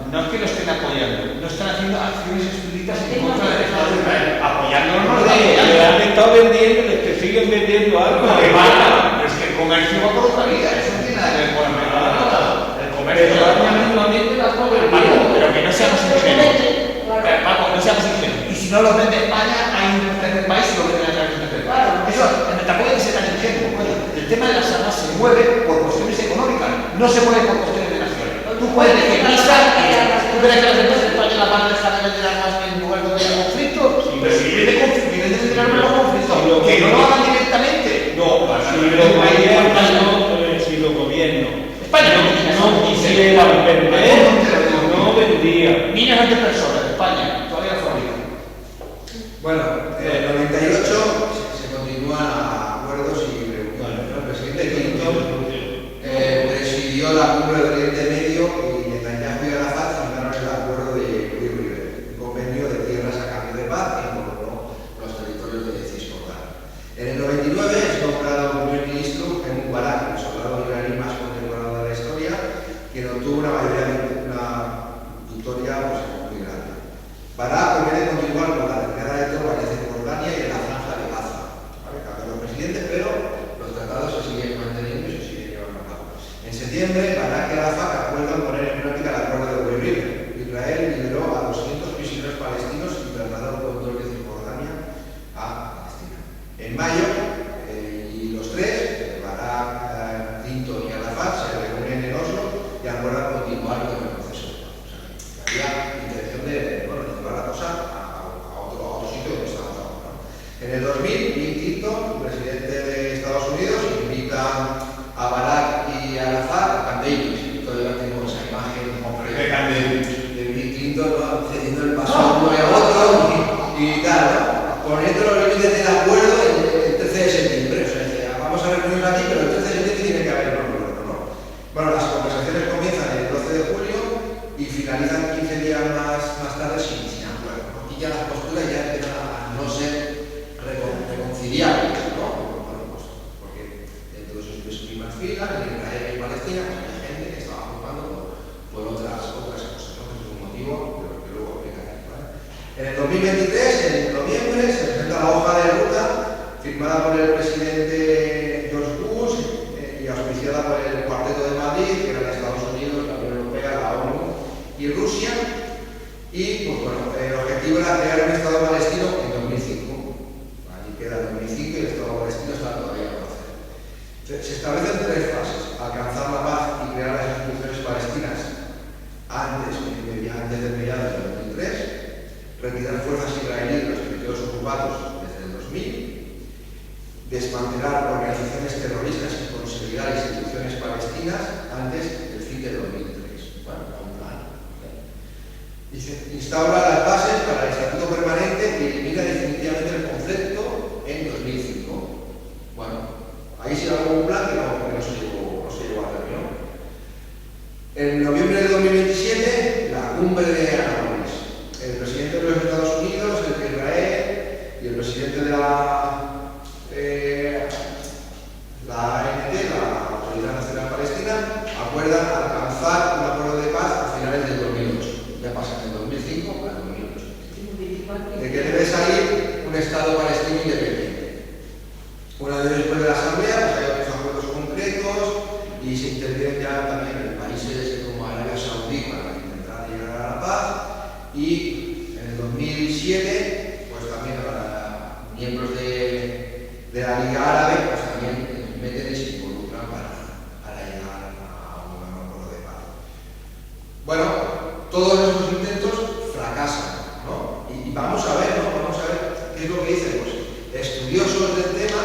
No es que lo estén apoyando, no están haciendo acciones explícitas en contra del Estado de Israel. Apoyándolo no lo están Le apoyando. han estado vendiendo, les que siguen vendiendo algo. Porque vaya, pero es que el comercio va por otra vía, eso no tiene nada que ver con el mercado. El comercio España mismamente la está vendiendo. Paco, pero que no seamos ingenuos. Claro. Paco, no seamos ingenuos. Y si no lo vende España, hay un tercer país que lo vende a través de un tercer país. Claro. Eso tampoco hay que ser tan ingenuo. Coño. El tema de las armas se mueve por cuestiones económicas, no se mueve por cuestiones de naciones. Tú puedes decir, ¿tú crees que las empresas españolas van a dejar de vender armas en lugar de vender conflicto? Pero si viven de vender armas en los conflictos, que no lo hagan directamente. No, Si los gobiernos España no quisieran vender, no vendían. millones de personas de España todavía lo fabrican. Bueno, en el 98 se continúan acuerdos y reuniones, ¿no? El presidente Clinton presidió la cumbre del Oriente Medio y Netanyahu y Arafat firmaron el acuerdo de Uri River, un convenio de tierras a cambio de paz que incorporó los territorios de Cisjordania. En el 99 es nombrado primer ministro Ehud Barak, el soldado israelí más condecorado de la historia, quien obtuvo una victoria pues, muy grande. Barak, en vez de continuar con la retirada de tropas En el 2023, en noviembre, se presenta la hoja de ruta firmada por el presidente George Bush y auspiciada por el Cuarteto de Madrid, que eran Estados Unidos, la Unión Europea, la ONU y Rusia. Y pues, bueno, el objetivo era crear un Estado palestino en 2005. Allí queda el 2005 y el Estado palestino está todavía por hacer. Se establecen 3 fases: alcanzar la paz y crear las instituciones palestinas antes del mediados del 2003, retirar fuerzas israelíes de los territorios ocupados desde el 2000, desmantelar organizaciones terroristas y consolidar instituciones palestinas antes del fin del 2003. Bueno, un plan. Y se instaura las bases para el estatuto permanente y elimina definitivamente el conflicto en 2005. Bueno, ahí sí hubo un plan que no se llegó a término. En noviembre de 2027, la cumbre de Anapolis. El presidente de los Estados Unidos, el de Israel y el presidente de la ANT, la Autoridad Nacional Palestina, acuerdan alcanzar un acuerdo de paz a finales del 2008. Ya pasa del 2005 al 2008. De que debe salir un Estado palestino independiente. Una vez después de la Asamblea, pues hay otros acuerdos concretos y se intervienen ya también en países como Arabia Saudí para intentar llegar a la paz. Y en el 2007, pues también miembros de la Liga Árabe pues también meten y se involucran para llegar a un acuerdo de paz. Bueno, todos estos intentos fracasan, ¿no? Y vamos a ver, ¿no? Vamos a ver qué es lo que dicen los estudiosos del tema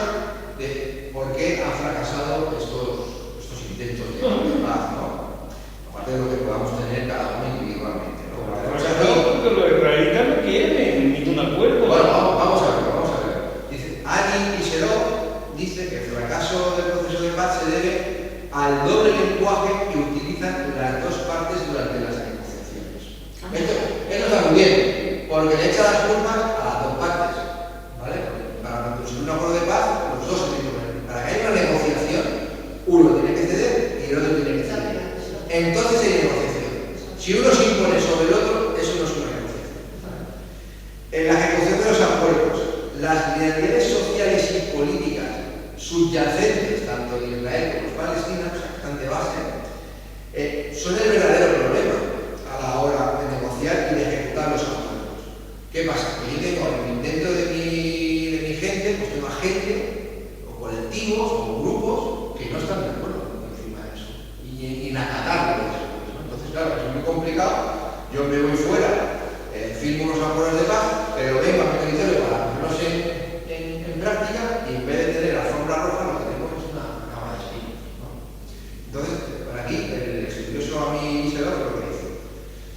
de por qué han fracasado estos intentos de paz, ¿no? Aparte de lo que podamos tener cada uno individualmente. Porque los israelitas no quieren ningún acuerdo. Bueno, vamos a ver. Dice, Ali Iserot dice que el fracaso del proceso de paz se debe al doble lenguaje que utilizan las dos partes durante las negociaciones. Esto está muy bien, porque le echa las culpas a las dos partes, ¿vale? Para conseguir un acuerdo de paz, los dos se tienen que poner. Para que haya una negociación, uno tiene que ceder y el otro tiene que ceder. Entonces hay negociación. Si uno se impone sobre el otro, eso no es una negociación. En la ejecución de los acuerdos, las realidades sociales y políticas subyacentes, tanto en Israel como en Palestina, o sea, que están de base, son el verdadero problema a la hora de negociar y de ejecutar los acuerdos. ¿Qué pasa? Que yo tengo dentro de mi gente, pues tengo a gente, o colectivos, o grupos, que no están de acuerdo encima de eso, y en acatar eso. Entonces, claro, es muy complicado. Yo me voy fuera, firmo unos acuerdos de paz, pero vengo a mi territorio para ponerlos en práctica y en vez de tener la alfombra roja, lo que tenemos es una cama de espinos, ¿no? Entonces, por aquí, el estudioso a mí se da lo que dice.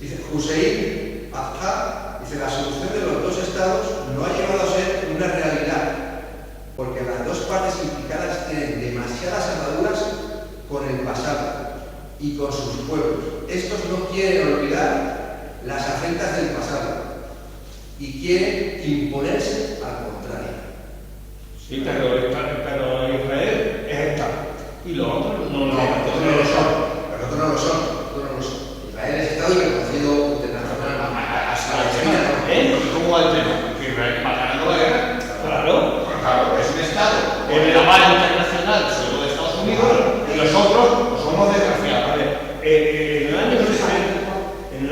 Dice, Hussein Azhar, dice, la solución de los dos estados no ha llegado a ser una realidad, porque las dos partes implicadas tienen demasiadas ataduras con el pasado y con sus pueblos. Estos no quieren olvidar las afrentas del pasado y quieren imponerse al contrario. Sí, pero Israel es Estado y los otros no lo son. Los otros no lo son. Israel es Estado y reconocido internacional. ¿Cómo va el tema? Que Israel va ganando la guerra. Claro. Pues claro, es un Estado. En el aval internacional solo de Estados Unidos y los otros somos desgraciados. A ver, en el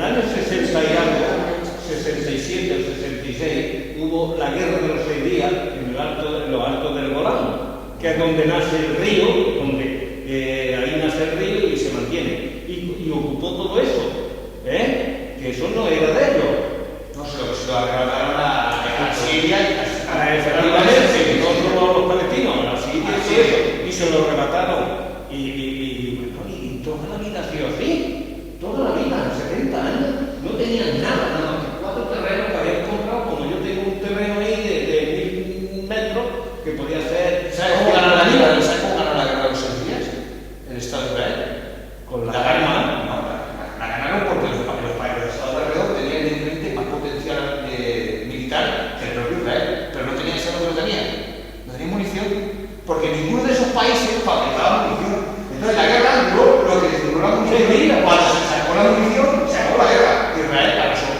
año 60 y algo, 67 o 66, hubo la guerra de los 6 días en los altos del Golán, que es donde nace el río, donde ahí nace el río y se mantiene. Y ocupó todo eso, que eso no era de ellos. No sé lo que se lo arrebataron a Siria y efectivamente, no solo a los palestinos, a Siria y eso, y se lo arrebataron. Y toda la vida ha sido así, toda la vida, 70 años, no tenían nada más que 4 terrenos que habían comprado, como yo tengo un terreno ahí de 1000 metros, que podía ser... ¿Sabes cómo ganó la guerra? ¿Sabes cómo ganó la guerra de los 6 días? El Estado de Israel. Con la ganaron. No, la ganaron porque los países del Estado de alrededor tenían evidentemente más potencial militar que el propio Israel, pero no tenían eso lo que tenían. No tenían munición, porque ninguno de esos países fabricaba munición. Entonces la guerra duró lo que duró la munición. Cuando se sacó la munición, se acabó la guerra. Israel arrasó.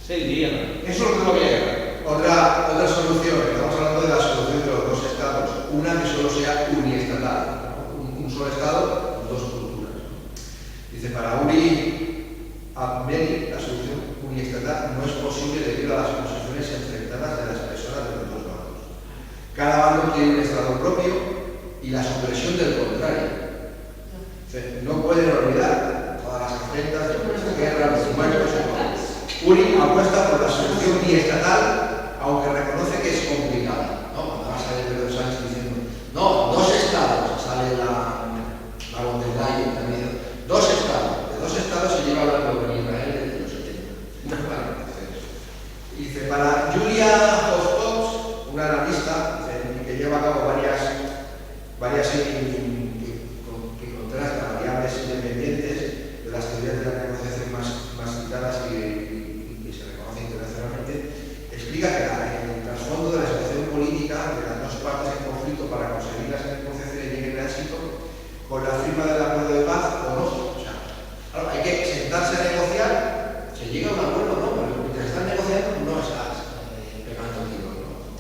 6 días. Eso es lo que no voy a llegar. Otra solución, estamos hablando de la solución de los dos estados, una que solo sea uniestatal, ¿no? Un solo estado, dos culturas, ¿no? Dice, para Uri Ahmedi, la solución uniestatal no es posible debido a las posiciones enfrentadas de las personas de los dos bandos. Cada bando tiene un estado propio y la supresión del contrario. Dice, no pueden olvidar todas las afrentas de la guerra, los muertos y todo. Uri apuesta por la solución biestatal, aunque reconoce que es complicada, ¿no? Cuando va a salir Pedro Sánchez diciendo, no, dos estados, sale la von der Leyen también, dos estados, de dos estados se lleva hablando con Israel desde los 70. Vale, dice, para Julia Hostovs, una analista que lleva a cabo varias que contrasta variables independientes de las teorías de la negociación más citadas y que se reconoce internacionalmente, explica que el trasfondo de la situación política de las dos partes en conflicto para conseguir las negociaciones lleguen a éxito con la firma del acuerdo de paz o no. O sea, claro, hay que sentarse a negociar, se llega a un acuerdo, ¿no? Pero mientras estás negociando no estás pegando tiros, ¿no?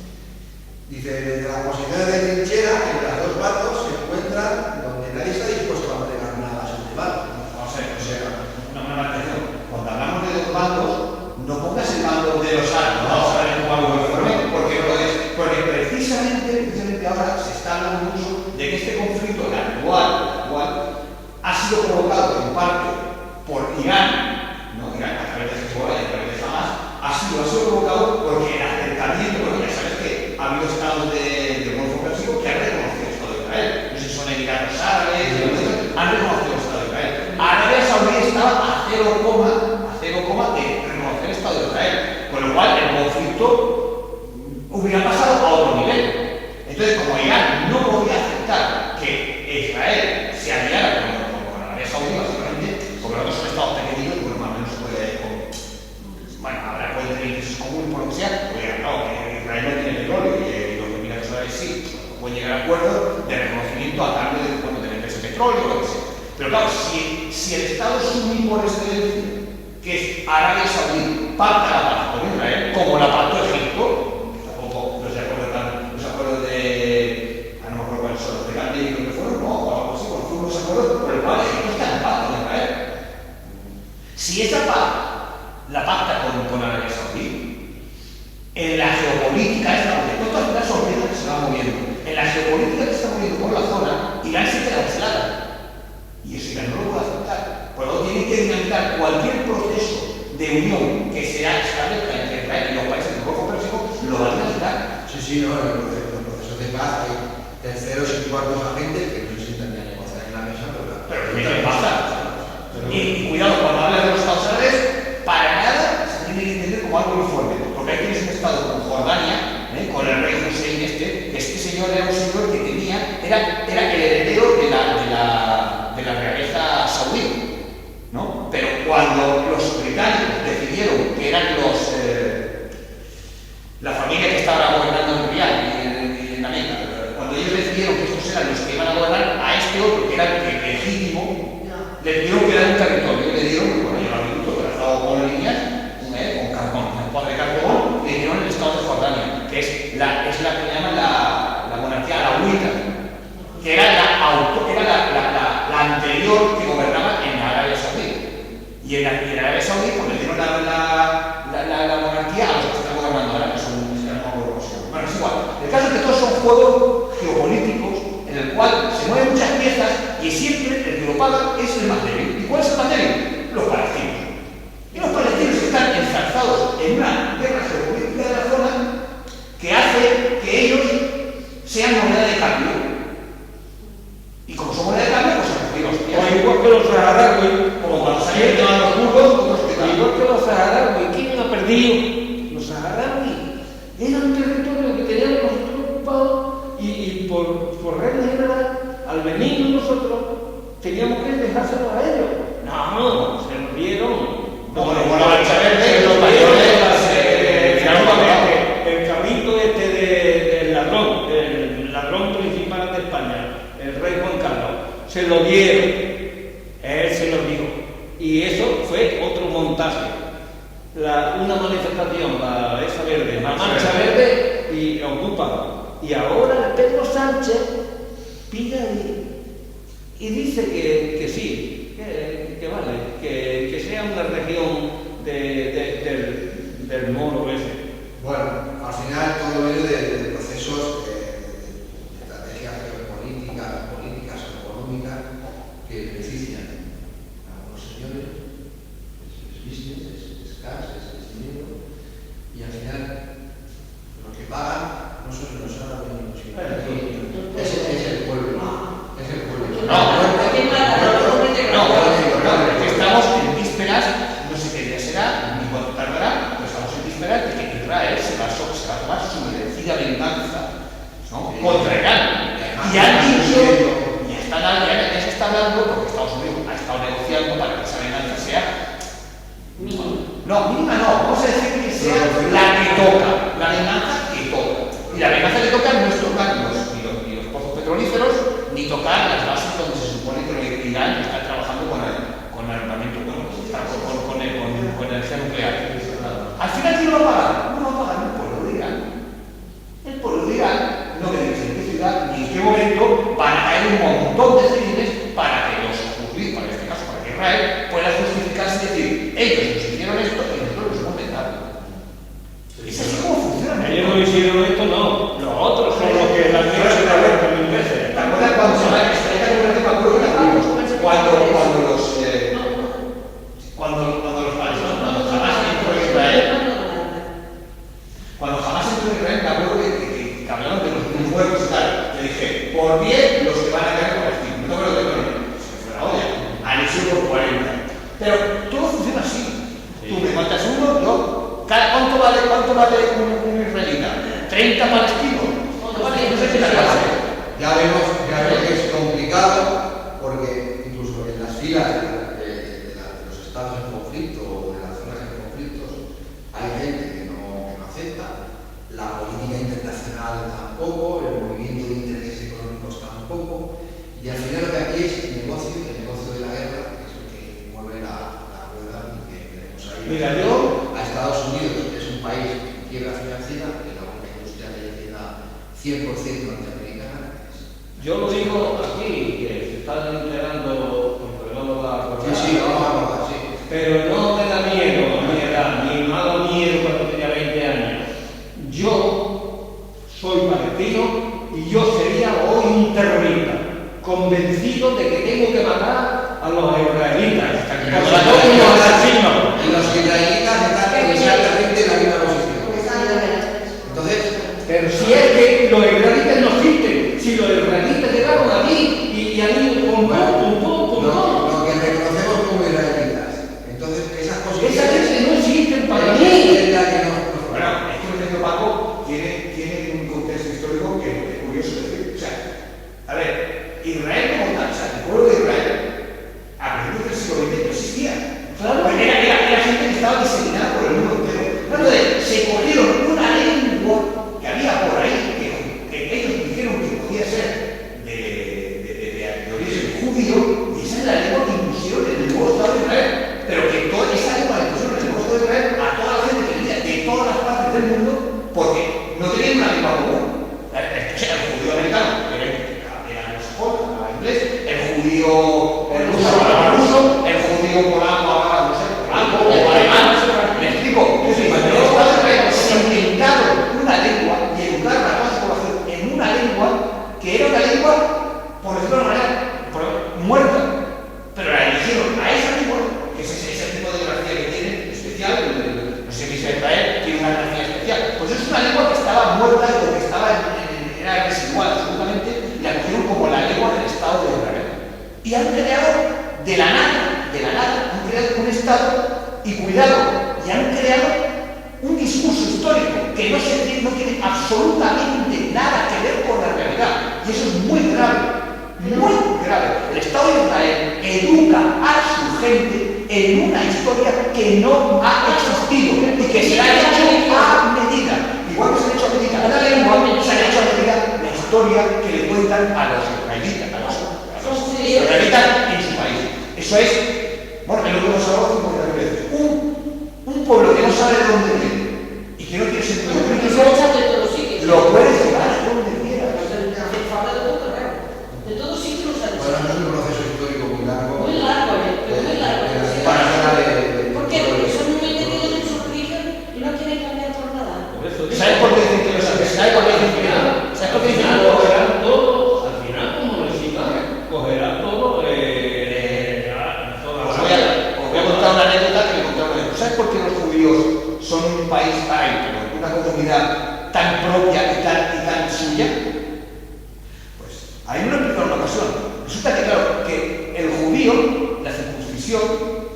Dice, desde la posición de trinchera, en las dos bandos se encuentran donde nadie está dispuesto a entregar nada a su rival. Vamos a ver, o sea, una marcación. Cuando hablamos de dos bandos, no pongas el bando de los árabes, no vamos a ver cómo algo uniforme, porque no lo es. Porque precisamente ahora se está hablando mucho de que este conflicto, el actual, ha sido provocado en parte por Irán, no Irán, a través de Hezbollah y a través de Hamas, ha sido provocado porque el acercamiento, bueno, ya sabes que ha habido estados del Golfo Pérsico que han reconocido el Estado de Israel. No sé si son Emiratos Árabes, han reconocido el Estado de Israel. Arabia Saudí estaba a 0, de reconocer el Estado de Israel, con lo cual el conflicto hubiera pasado a otro nivel. Entonces, como Irán no podía aceptar que Israel se aliara con Arabia Saudí, básicamente, porque los otros son estados pequeños, pues más o menos se puede, bueno, habrá puede tener intereses comunes por lo que sea, porque claro, que Israel no tiene petróleo y los Emiratos Árabes sí, pueden llegar a acuerdos de reconocimiento a cambio de vender ese petróleo o lo que sea. Pero claro, si el Estado suní por excelencia, que es Arabia Saudí, pacta la paz con Israel, como la pactó Egipto, tampoco los acuerdos de, no me acuerdo cuáles son, los de Gandhi y creo que fueron, no, o algo así, fueron unos acuerdos por el cual Egipto está en paz con Israel. Si esa paz la pacta con Arabia Saudí, en la geopolítica esta, porque todas las sorpresas que se van moviendo, en la geopolítica que se está moviendo por la zona, Irán se queda aislada. Y eso Irán no lo puede aceptar. Por lo tanto, tiene que dinamitar cualquier proceso de unión que se establezca entre Israel y los países del Golfo Pérsico, lo va a dinamitar. Sí, no, los procesos de paz hay terceros y cuartos agentes que no se sientan ni a negociar en la mesa, pero ¿qué pasa? Y cuidado, cuando hablas de los estados árabes, para nada se tiene que entender como algo uniforme. Porque ahí tienes un estado como Jordania, con el rey Hussein que este señor era un señor que tenía, era el heredero de la realeza saudí, ¿no? Pero cuando los británicos decidieron que eran la familia que estaba gobernando en Riyadh y en la Meca, cuando ellos decidieron que estos eran los que iban a gobernar, a este otro que era el legítimo, le pidieron que era un territorio, le dieron, bueno, yo lo he visto, trazado con líneas, con cuadro de cartón, le dieron el estado de Jordania, que es la que llaman la monarquía alauita, que era la anterior que gobernaba en Arabia Saudí. Y en Arabia Saudí, pues le dieron la monarquía a los que están gobernando ahora, que son bueno, es igual. El caso es que todos son juegos geopolíticos en el cual se mueven muchas piezas y siempre el que lo paga es el más débil. ¿Y cuál es el más débil? Los palestinos. Y los palestinos están enzarzados en una guerra geopolítica de la zona que hace que ellos sean moneda de cambio. Y como son moneda de cambio, pues se reciben hostias. O igual que los saharauis, como cuando salieron a los kurdos, igual que los saharauis, ¿quién ha perdido? Los saharauis. Era un territorio que teníamos nosotros ocupado y por regla general, al venir nosotros, teníamos que dejárselo a ellos. No, se nos dieron. Como la Mancha Verde, los mayores, el cabrito del ladrón principal de España, el rey Juan Carlos, se lo dieron. Él se lo dijo. Y eso fue otro montaje. una manifestación, esa verde, la marcha verde, y ocupa. Y ahora Pedro Sánchez pide y dice que sí, que vale, que sea una región del moro ese. Bueno, al final todo viene de procesos de estrategias geopolíticas, políticas o económicas que benefician a algunos señores, es business, es cash, es dinero, y al final los que pagan no son los árabes, sino es el pueblo. Es el pueblo. Estamos en vísperas, no sé qué día será, ni cuánto tardará, pero estamos en vísperas de que Israel se va a tomar su merecida venganza, ¿no?, contra Irán. Y han dicho, ya se está hablando, porque Estados Unidos ha estado negociando para que esa venganza sea mínima. No, mínima no, vamos a decir que sea la que toca, la venganza que toca. Y la venganza que toca no es tocar ni los pozos petrolíferos, ni tocar las bases donde se supone que Irán está trabajando con armamento, con energía nuclear. Al final, ¿quién lo va a pagar? No lo va a pagar el pueblo de Irán. El pueblo de Irán no me dice en qué ciudad ni en qué momento van a caer un montón de crímenes para que los judíos, para este caso, para que Israel pueda justificarse y decir, ellos nos hicieron esto y nosotros los hemos vetado. Es así como funciona. Ellos no hicieron esto, no. Los otros son los que la han hecho 40.000 veces. ¿Te acuerdas cuando se va a explicar un tema cuando los palestinos, cuando jamás entró en Israel, me acuerdo que hablaron de los muertos y tal, le dije, por 10 los que van a caer palestinos, no me lo tengo ni se fue la olla, han hecho por 40. Pero todo funciona así. Sí. Tú me cuentas uno, yo, ¿cuánto vale un israelita? 30 palestinos. No sé qué la clase. Ya vemos que es complicado, porque incluso en las filas de los estados en conflicto o de las zonas en conflictos hay gente que no acepta, la política internacional tampoco, el movimiento de intereses económicos tampoco, y al final lo que aquí es el negocio de la guerra, que es lo que mueve la rueda y que tenemos ahí. Mira, a Estados Unidos, que es un país en quiebra financiera, que la única industria que tiene 100% norteamericana. Yo lo digo aquí, que se están enterando, porque no va a acordar. Sí, vamos a acordar, sí. Pero no me da miedo a mi edad, ni me ha dado miedo cuando tenía 20 años. Yo soy palestino y yo sería hoy un terrorista, convencido de que tengo que matar a los israelitas. Y los israelitas están exactamente en la misma posición. Entonces, pero si es que los israelitas no existen, si los israelitas llegaron aquí y a mí con lo que reconocemos como israelitas. Entonces, esas posiciones. Esa gente no existen para mí. Es la que no. Bueno, esto que dice Paco tiene un contexto histórico que es curioso decir. O sea, a ver, Israel como tal, o sea, el pueblo de Israel, a principios del siglo XX no existía. Claro. Porque era gente que estaba diseminada por el mundo entero. Entonces, se cogieron una lengua que había por ahí, que ellos dijeron que podía ser de origen judío, y esa es la lengua que impusieron en el nuevo Estado de Israel. Pero que toda esa lengua la impusieron en el nuevo Estado de Israel a toda la gente que venía de todas las partes del mundo, porque no tenían una lengua común. O sea, el judío americano era anglosajón, hablaba inglés, el judío ruso hablaba ruso, el judío polaco hablaba, no sé, polaco o alemán. ¿Me explico? En el nuevo Estado de Israel se inventaron una lengua y educaron a toda su población en una lengua que era una lengua, por decirlo de una manera, muerta. Pero la eligieron a esa lengua, que es ese tipo de grafía que tiene, especial, no sé si Israel tiene una grafía especial, pues es una lengua que estaba muerta y que era residual absolutamente, y la cogieron como la lengua del Estado de Israel. Y han creado de la nada, han creado un Estado, y cuidado, y han creado un discurso histórico que no tiene absolutamente nada que ver con la realidad. Y eso es muy grave. Muy grave. El Estado de Israel educa a su gente en una historia que no ha existido y que se ha hecho a medida. Igual que se ha hecho a medida la lengua, se ha hecho a medida la historia que le cuentan a los israelitas, a los israelitas en su país. Eso es, bueno, es lo que hemos hablado 50 veces. Un pueblo que no sabe sabe de dónde viene y que no tiene sentido Porque crítico, se echan de todos sitios. lo puedes llevar a donde quieras. Se habla de todo, claro. De todos sitios los han Bueno, hecho. es un proceso histórico muy largo. Muy largo, pero muy largo. Para hablar de- ¿Por qué? Porque son muy metidos en su religión y no quieren cambiar por nada. Por eso digo. ¿Sabes por qué dicen que los ¿Sabes por qué dicen que no? ¿Sabes por qué dicen que no? cogerán todo, al final, como mexicanos, cogerán todo, Os voy a contar una anécdota que me contaron una vez. ¿Sabes por qué los judíos son un país una comunidad tan propia y tan suya? Pues a mí me lo explicaron en una ocasión. Resulta que, claro, que el judío, la circuncisión,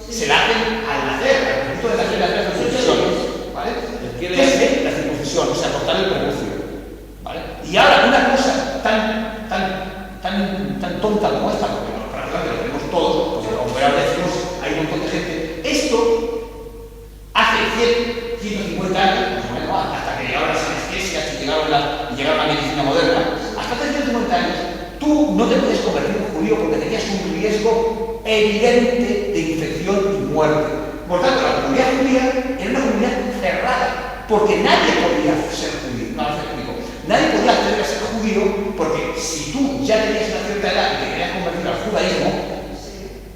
se la hacen al nacer, al momento de nacer, la circuncisión. ¿Vale? ¿Qué es la circuncisión? O sea, cortar el prepucio. ¿Vale? Y ahora, una cosa tan tonta como esta, porque prácticamente lo tenemos todos, porque como ya decimos, hay un montón de gente. Esto hace 150 años, más o menos, hasta que llegaron las anestesias y llegaron la medicina moderna, hasta hace 150 años, tú no te puedes convertir en judío porque tenías un riesgo evidente de infección y muerte. Por tanto, la comunidad judía era una comunidad cerrada, porque nadie podía ser judío. No, nadie podía acceder a ser judío porque si tú ya tenías una cierta edad y te querías convertir al judaísmo,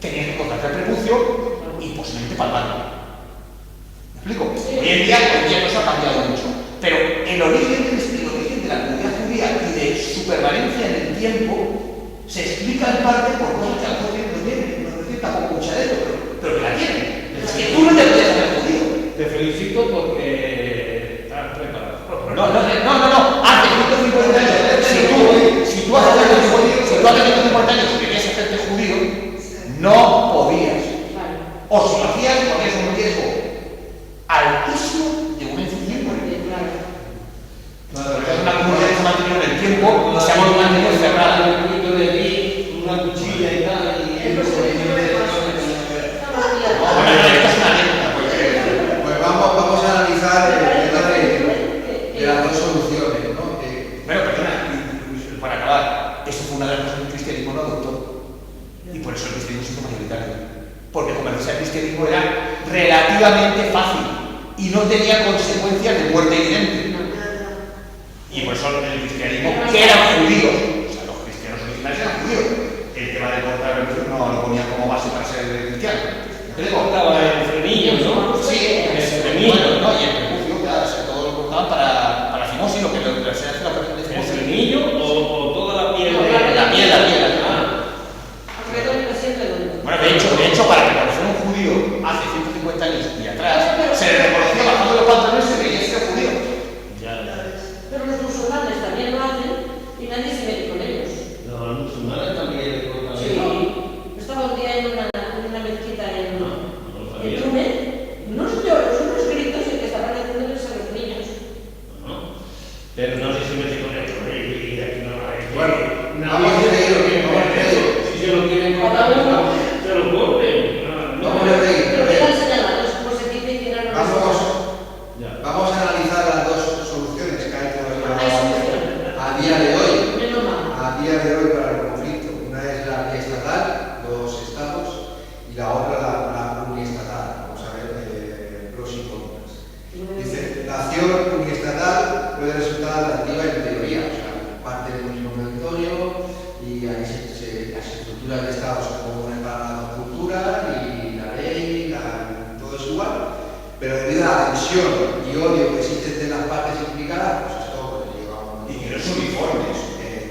tenías que cortarte el prepucio y posiblemente palmarlo. ¿Me explico? Hoy en día no se ha cambiado mucho, pero el origen de la comunidad judía y de su permanencia en el tiempo se explica en parte por cosas que a lo mejor no tienen, no tienen tampoco mucha de eso, pero que la tienen. Es que tú no te puedes hacer judío. te felicito porque estás preparado. No. Hace 150 años, si tú hace 150 años querías hacerte judío, no podías. O si lo hacías, ponías un riesgo altísimo de una infección. Es una comunidad que se ha mantenido en el tiempo y se ha mantenido cerrada. Un poquito de ti, una cuchilla y tal. Esto es una anécdota. Pues vamos a analizar el tema de las dos soluciones, ¿no? Bueno, perdona, para acabar, eso fue una de las cosas que el cristianismo no adoptó. Y por eso el cristianismo se hizo mayoritario. Porque convertirse al cristianismo era relativamente fácil y no tenía consecuencias de muerte evidente. Y por eso el cristianismo, que eran judíos, o sea, los cristianos originales eran judíos, el tema de cortar el prepucio no lo ponía como base para ser cristiano. Le cortaba el frenillo, ¿no? Sí, el frenillo. ¿no? Y el prepucio, claro, o sea, todo lo cortaban para la fimosis, lo que se hace la operación de ¿El fimosis. frenillo o toda la piel? La piel. Alrededor siempre donde. Bueno, de hecho, para reconocer a un judío hace 150 años y atrás, se le reconocía bajando los pantalones y se veía ser judío. Pero los musulmanes también lo hacen y nadie se mete con ellos. Los musulmanes también le cortan Sí. Estaba un día en una mezquita en Túnez, unos lloros, unos gritos y que estaban haciéndoles a los niños. Pero no sé si me con esto, y aquí no hay. Bueno, nadie vamos a seguir. Si se lo quieren cortar, se lo corten. Vamos a seguir. Pero quedan señalados, como se dice, y tienen una Vamos a analizar las dos soluciones que hay Hay solución. a día de hoy. Menos mal. A día de hoy para el conflicto. Una es la vía estatal, 2 estados, y la otra la uniestatal. Vamos a ver pros y contras. Dice, la acción uniestatal puede resultar atractiva en teoría, o sea, parte del mismo territorio y ahí las estructuras de Estado se componen para la cultura y la ley, todo es igual, pero debido a la tensión y odio que existe entre las partes implicadas, pues esto lleva a un... Y que no son uniformes.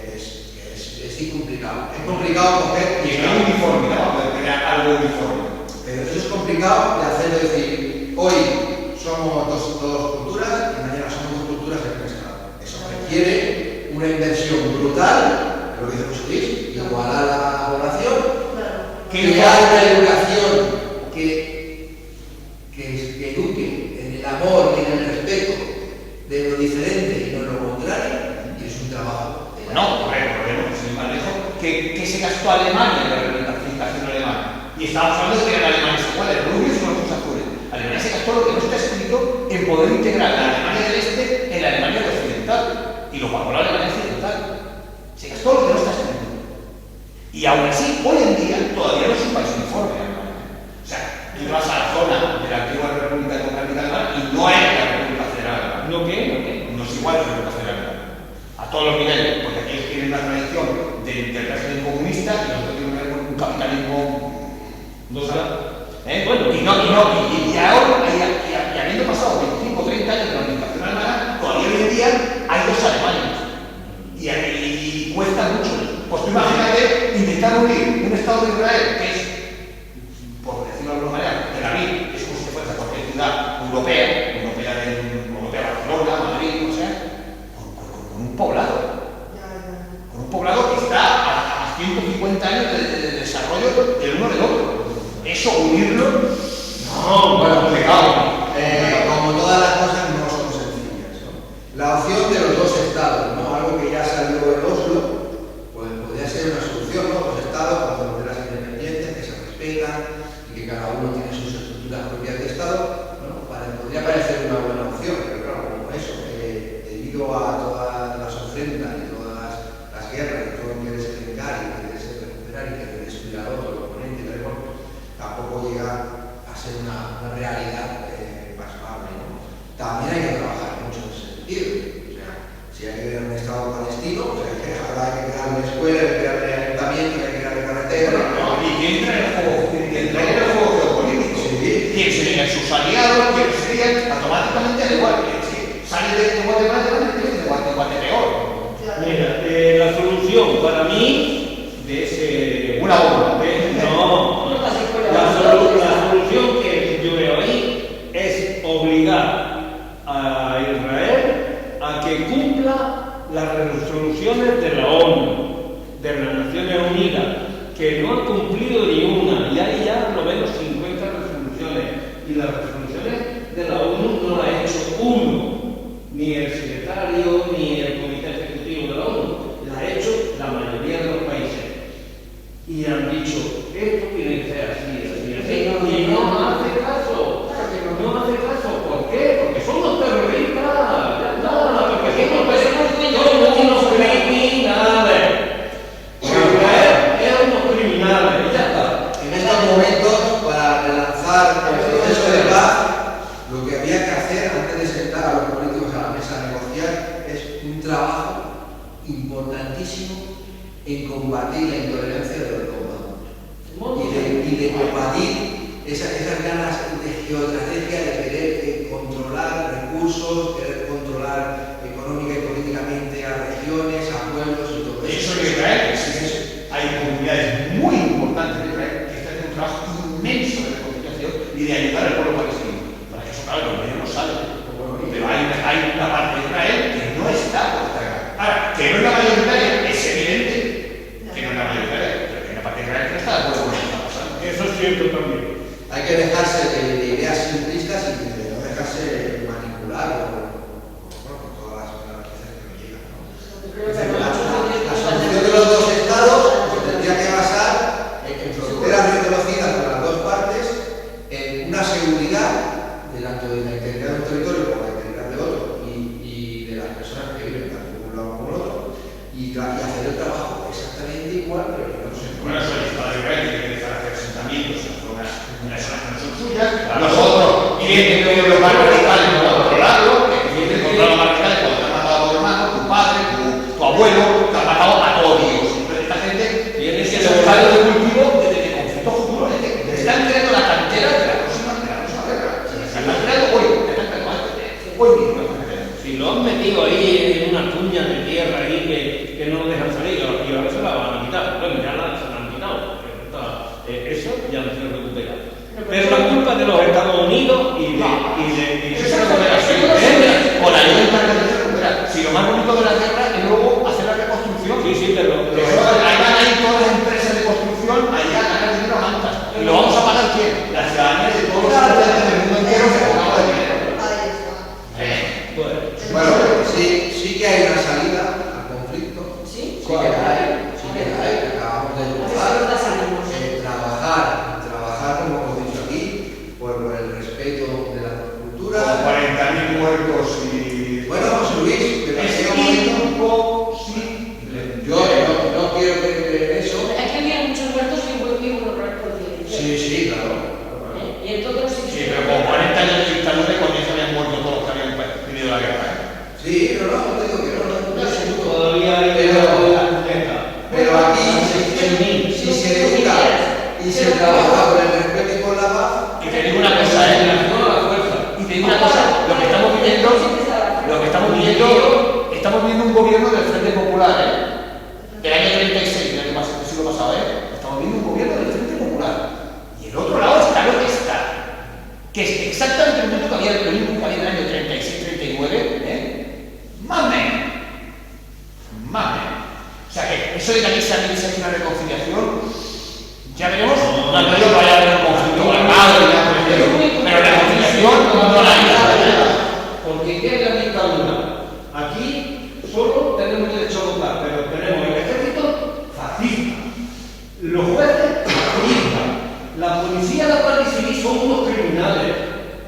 Es complicado. Es complicado coger... Y no hay uniformidad para poder crear algo uniforme. Pero eso es complicado de hacerlo, decir, hoy somos dos culturas y mañana somos 2 culturas en un estado. Eso requiere una inversión brutal, lo que dice Jesucristo, igualar a la población, crear una educación que eduque en el amor y en el respeto de lo diferente y no lo contrario, y es un trabajo. No, recordemos, sin ir más lejos, que se gastó Alemania en la representación alemana. Y estábamos hablando de que en Alemania se puede, rubios con los azules. Alemania se gastó lo que no está escrito en poder integrar la Alemania del Este en la Alemania occidental. Y lo pagó la Alemania occidental. Se gastó lo que no está escrito. Y aún así, hoy en día, todavía no es un país uniforme. O sea, tú vas a la zona de la antigua República Democrática Alemana y no desde la Tercera Guerra. A todos los niveles, porque aquellos tienen una tradición del régimen comunista y nosotros tenemos un capitalismo Bueno, y ahora, y habiendo pasado 25 o 30 años de la administración alemana, todavía hoy en día hay dos Alemanias. Y cuesta mucho. Pues tú imagínate intentar unir un Estado de Israel, que es, por decirlo de alguna manera, Tel Aviv, es como si fuese cualquier ciudad europea Barcelona, Madrid, o sea, con un poblado. Con un poblado que está a 150 años de desarrollo del uno del otro. Eso, unirlo, no, Bueno, complicado. como todas las cosas no son sencillas, ¿no? La opción de los dos estados, ¿no? Algo que ya salió de Oslo, pues podría ser una solución, ¿no? Los estados con fronteras independientes que se respetan y que cada uno tiene sus estructuras propias de estado, bueno, podría parecer una buena opción, pero claro, como eso, debido a todas las ofrendas y todas las guerras que todo quiere vengar y quiere recuperar y quiere destruir al otro, el oponente, tampoco llega a ser una realidad pasable, ¿no? También hay que trabajar mucho en ese sentido. O sea, si hay que crear un Estado palestino, pues ahora hay que crear una escuela, hay que crear un ayuntamiento, hay que crear una carretera. Y que entra en el juego geopolítico. Quien serían sus aliados, quienes serían automáticamente al igual que si sale de Guatemala, de Guatemala peor. Mira, la solución para mí de ese... Una bomba. La solución que yo veo ahí es obligar a Israel a que cumpla las resoluciones de la ONU, de las Naciones Unidas, que no ha cumplido ni una, y hay ya por lo menos 50 resoluciones, y las resoluciones de la ONU no las ha hecho uno, ni el secretario, ni el comité ejecutivo de la ONU, las ha hecho la mayoría de los países. Y han dicho, esto tiene que ser así, y no hace caso. No hace caso. ¿Por qué? Porque son los terroristas. Porque son unos criminales. Eran unos criminales. Y ya está. En estos momentos, para relanzar el proceso de paz, lo que había que hacer antes de sentar a los políticos a la mesa a negociar es un trabajo importantísimo en combatir la intolerancia de los comandos y de combatir esas ganas de geoestrategia de querer controlar recursos, querer controlar económica y políticamente a regiones, a pueblos y todo eso. Eso en Israel existe. Hay comunidades muy importantes de Israel que están haciendo un trabajo inmenso de reconciliación y de ayudar al pueblo palestino. Para que eso, claro, los medios no saben. Pero hay una parte de Israel que no está por esta guerra. Ahora, que no es la mayoritaria, es evidente que no es la mayoritaria, pero que hay una parte de Israel que no está de acuerdo con lo que está pasando. Eso es cierto también. Hay que dejarse de ideas simplistas y de no dejarse manipular con todas las noticias que nos llegan, ¿no? La solución de los dos estados se tendría que basar en fronteras reconocidas por las dos partes, en una seguridad tanto de la integridad de un territorio como de la integridad de otro y de las personas que viven tanto de un lado como del otro y hacer el trabajo exactamente igual, pero que no se bueno, eso es para Israel, tiene que dejar hacer asentamientos en zonas que no son suyas. Nosotros tienen que los más radicales no controlarlo, que tienen que controlar los más radicales cuando te han matado a tu hermano, tu padre, tu abuelo, te han matado a todos Dios. Entonces esta gente tiene que ser un caldo de cultivo de conflicto futuro. Están creando la cantera de la próxima guerra. Están creando hoy mismo. Si lo han metido ahí en una cuña de tierra ahí que no lo dejan salir, y ahora se la van a quitar. Bueno, ya se la han quitado, eso ya no se recupera. Pero la culpa de los Estados Unidos y de eso se recupera, con la ayuda internacional se recupera. Si lo más bonito de la guerra es luego hacer la reconstrucción. Sí, pero ahí van a ir todas las empresas de construcción, allá a ganar dinero a mantas. ¿Y lo vamos a pagar quién? Las ciudadanías de todos los habitantes del mundo entero se pongamos de dinero. Bueno, sí que hay una salida al conflicto. Sí que la hay, acabamos de trabajar, como hemos dicho aquí, por el respeto de la cultura. Con 40.000 muertos y... Bueno, José Luis, que yo no quiero creer en eso. Aquí había muchos muertos y muy buenos por Sí, claro. Y en todos los sitios. Sí, pero con 40 años de dictadura, cuando ya se habían muerto todos los que habían vivido la guerra. Sí, no, estamos viendo un gobierno del Frente Popular, del año 36, del siglo pasado, estamos viendo un gobierno del Frente Popular. Y el otro lado está lo que está, que es exactamente el mismo que había en el año 36-39, ¡mame! O sea que eso de que aquí se ha hecho una reconciliación, ya veremos, no digo que vaya a haber un conflicto armado, pero reconciliación no la hay. Porque ¿qué es la dictadura? Aquí solo tenemos derecho a votar, pero tenemos el ejército fascista, los jueces fascistas, la policía, la guardia civil son unos criminales.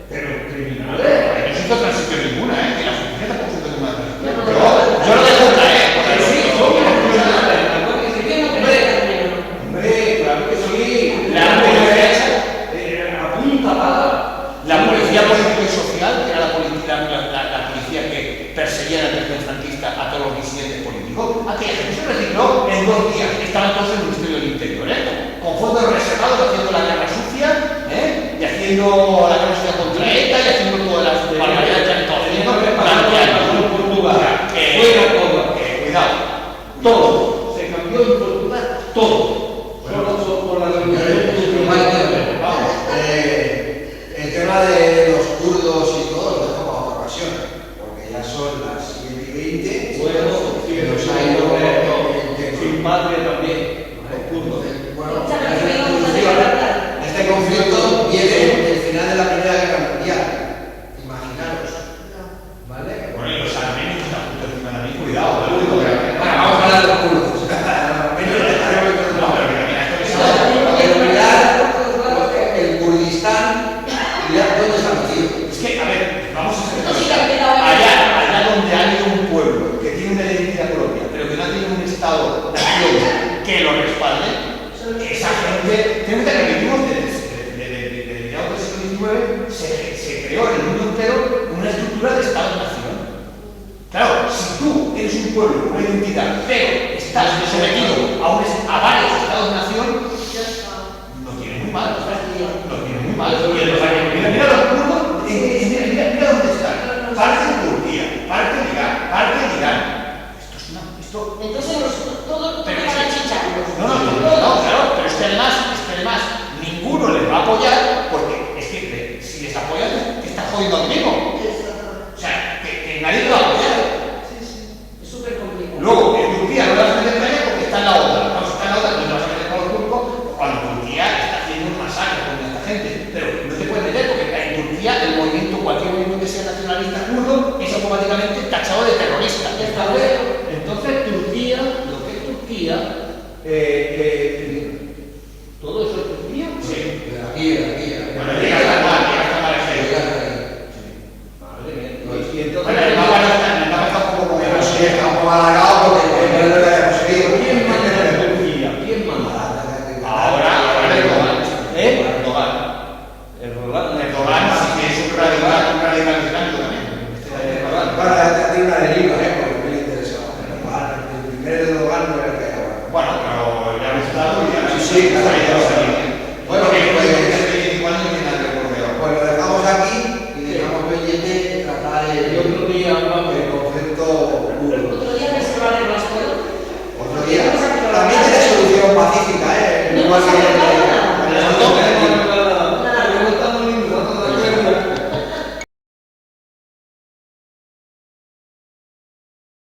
Pero criminales. No existe transición ninguna, que la justicia tampoco se toma una transición. Yo lo dejo caer, porque sí, son unos criminales. La guardia civil no cree. Hombre, claro que sí. La policía a punta pala. La policía política y social, que era la policía que perseguía en el régimen franquista a todos los disidentes políticos, aquella gente se recicló en 2 días. Estaban todos en el Ministerio del Interior, con fondos reservados haciendo la guerra sucia, y haciendo la guerra sucia contra ETA y haciendo todas las barbaridades que han estado haciendo durante años. Portugal, fuera todo. Cuidado. Todo. Se cambió en Portugal todo. Solo por la revolución. Vamos, el tema de los kurdos y todo lo dejo para otra ocasión, porque ya son las 7:20. Bueno, que nos ha ido sin patria también, los kurdos. Bueno, este conflicto viene del final de la Primera Guerra Mundial. Imaginaros. ¿Vale? Bueno, y los armenios están justo encima de mí, cuidado. Bueno, vamos a hablar de los kurdos. El Kurdistán, ¿dónde está metido? Es que, a ver, vamos a hacer allá donde hay un pueblo que tiene una identidad propia, pero que no tiene un Estado-nación que lo respalde, esa gente, tiene que repetimos desde mediados del siglo XIX, se creó en el mundo entero una estructura de Estado-nación. Claro, si tú eres un pueblo, una identidad, pero estás sometido a varios Estados-nación, lo tiene muy mal. Lo tiene muy mal. Mira los kurdos, mira dónde están. Parte de Turquía, parte de Irak, parte de Irán. Entonces todos van a chicharlos. No, claro, pero es que además ninguno les va a apoyar, porque es que si les apoyan, te estás jodiendo conmigo. O sea, que nadie te va a apoyar. Es súper complicado. Luego, en Turquía no le vas a meter caña porque está en la OTAN. No está en la OTAN, no le vas a meter con los turcos cuando Turquía está haciendo un masacre con esta gente. Pero no te puedes meter porque en Turquía cualquier movimiento que sea nacionalista kurdo es automáticamente tachado de terrorista. Entonces Turquía, lo que es Turquía, todo eso es Turquía. Sí. De aquí. Bueno, llega hasta mal ejemplo. Madre mía. Y Bueno, entonces, el mapa está un poco como... Pero sí, está un poco alargado porque no lo hemos seguido. ¿quién manda en Turquía? ¿Quién manda? Ahora Erdogan. Erdogan, Erdogan sí que es un radical islámico también. Bueno, tiene una deriva, porque me interesa. El primer Erdogan no era el que hay ahora. Bueno, pero ya ha estado y ya... Sí, claro.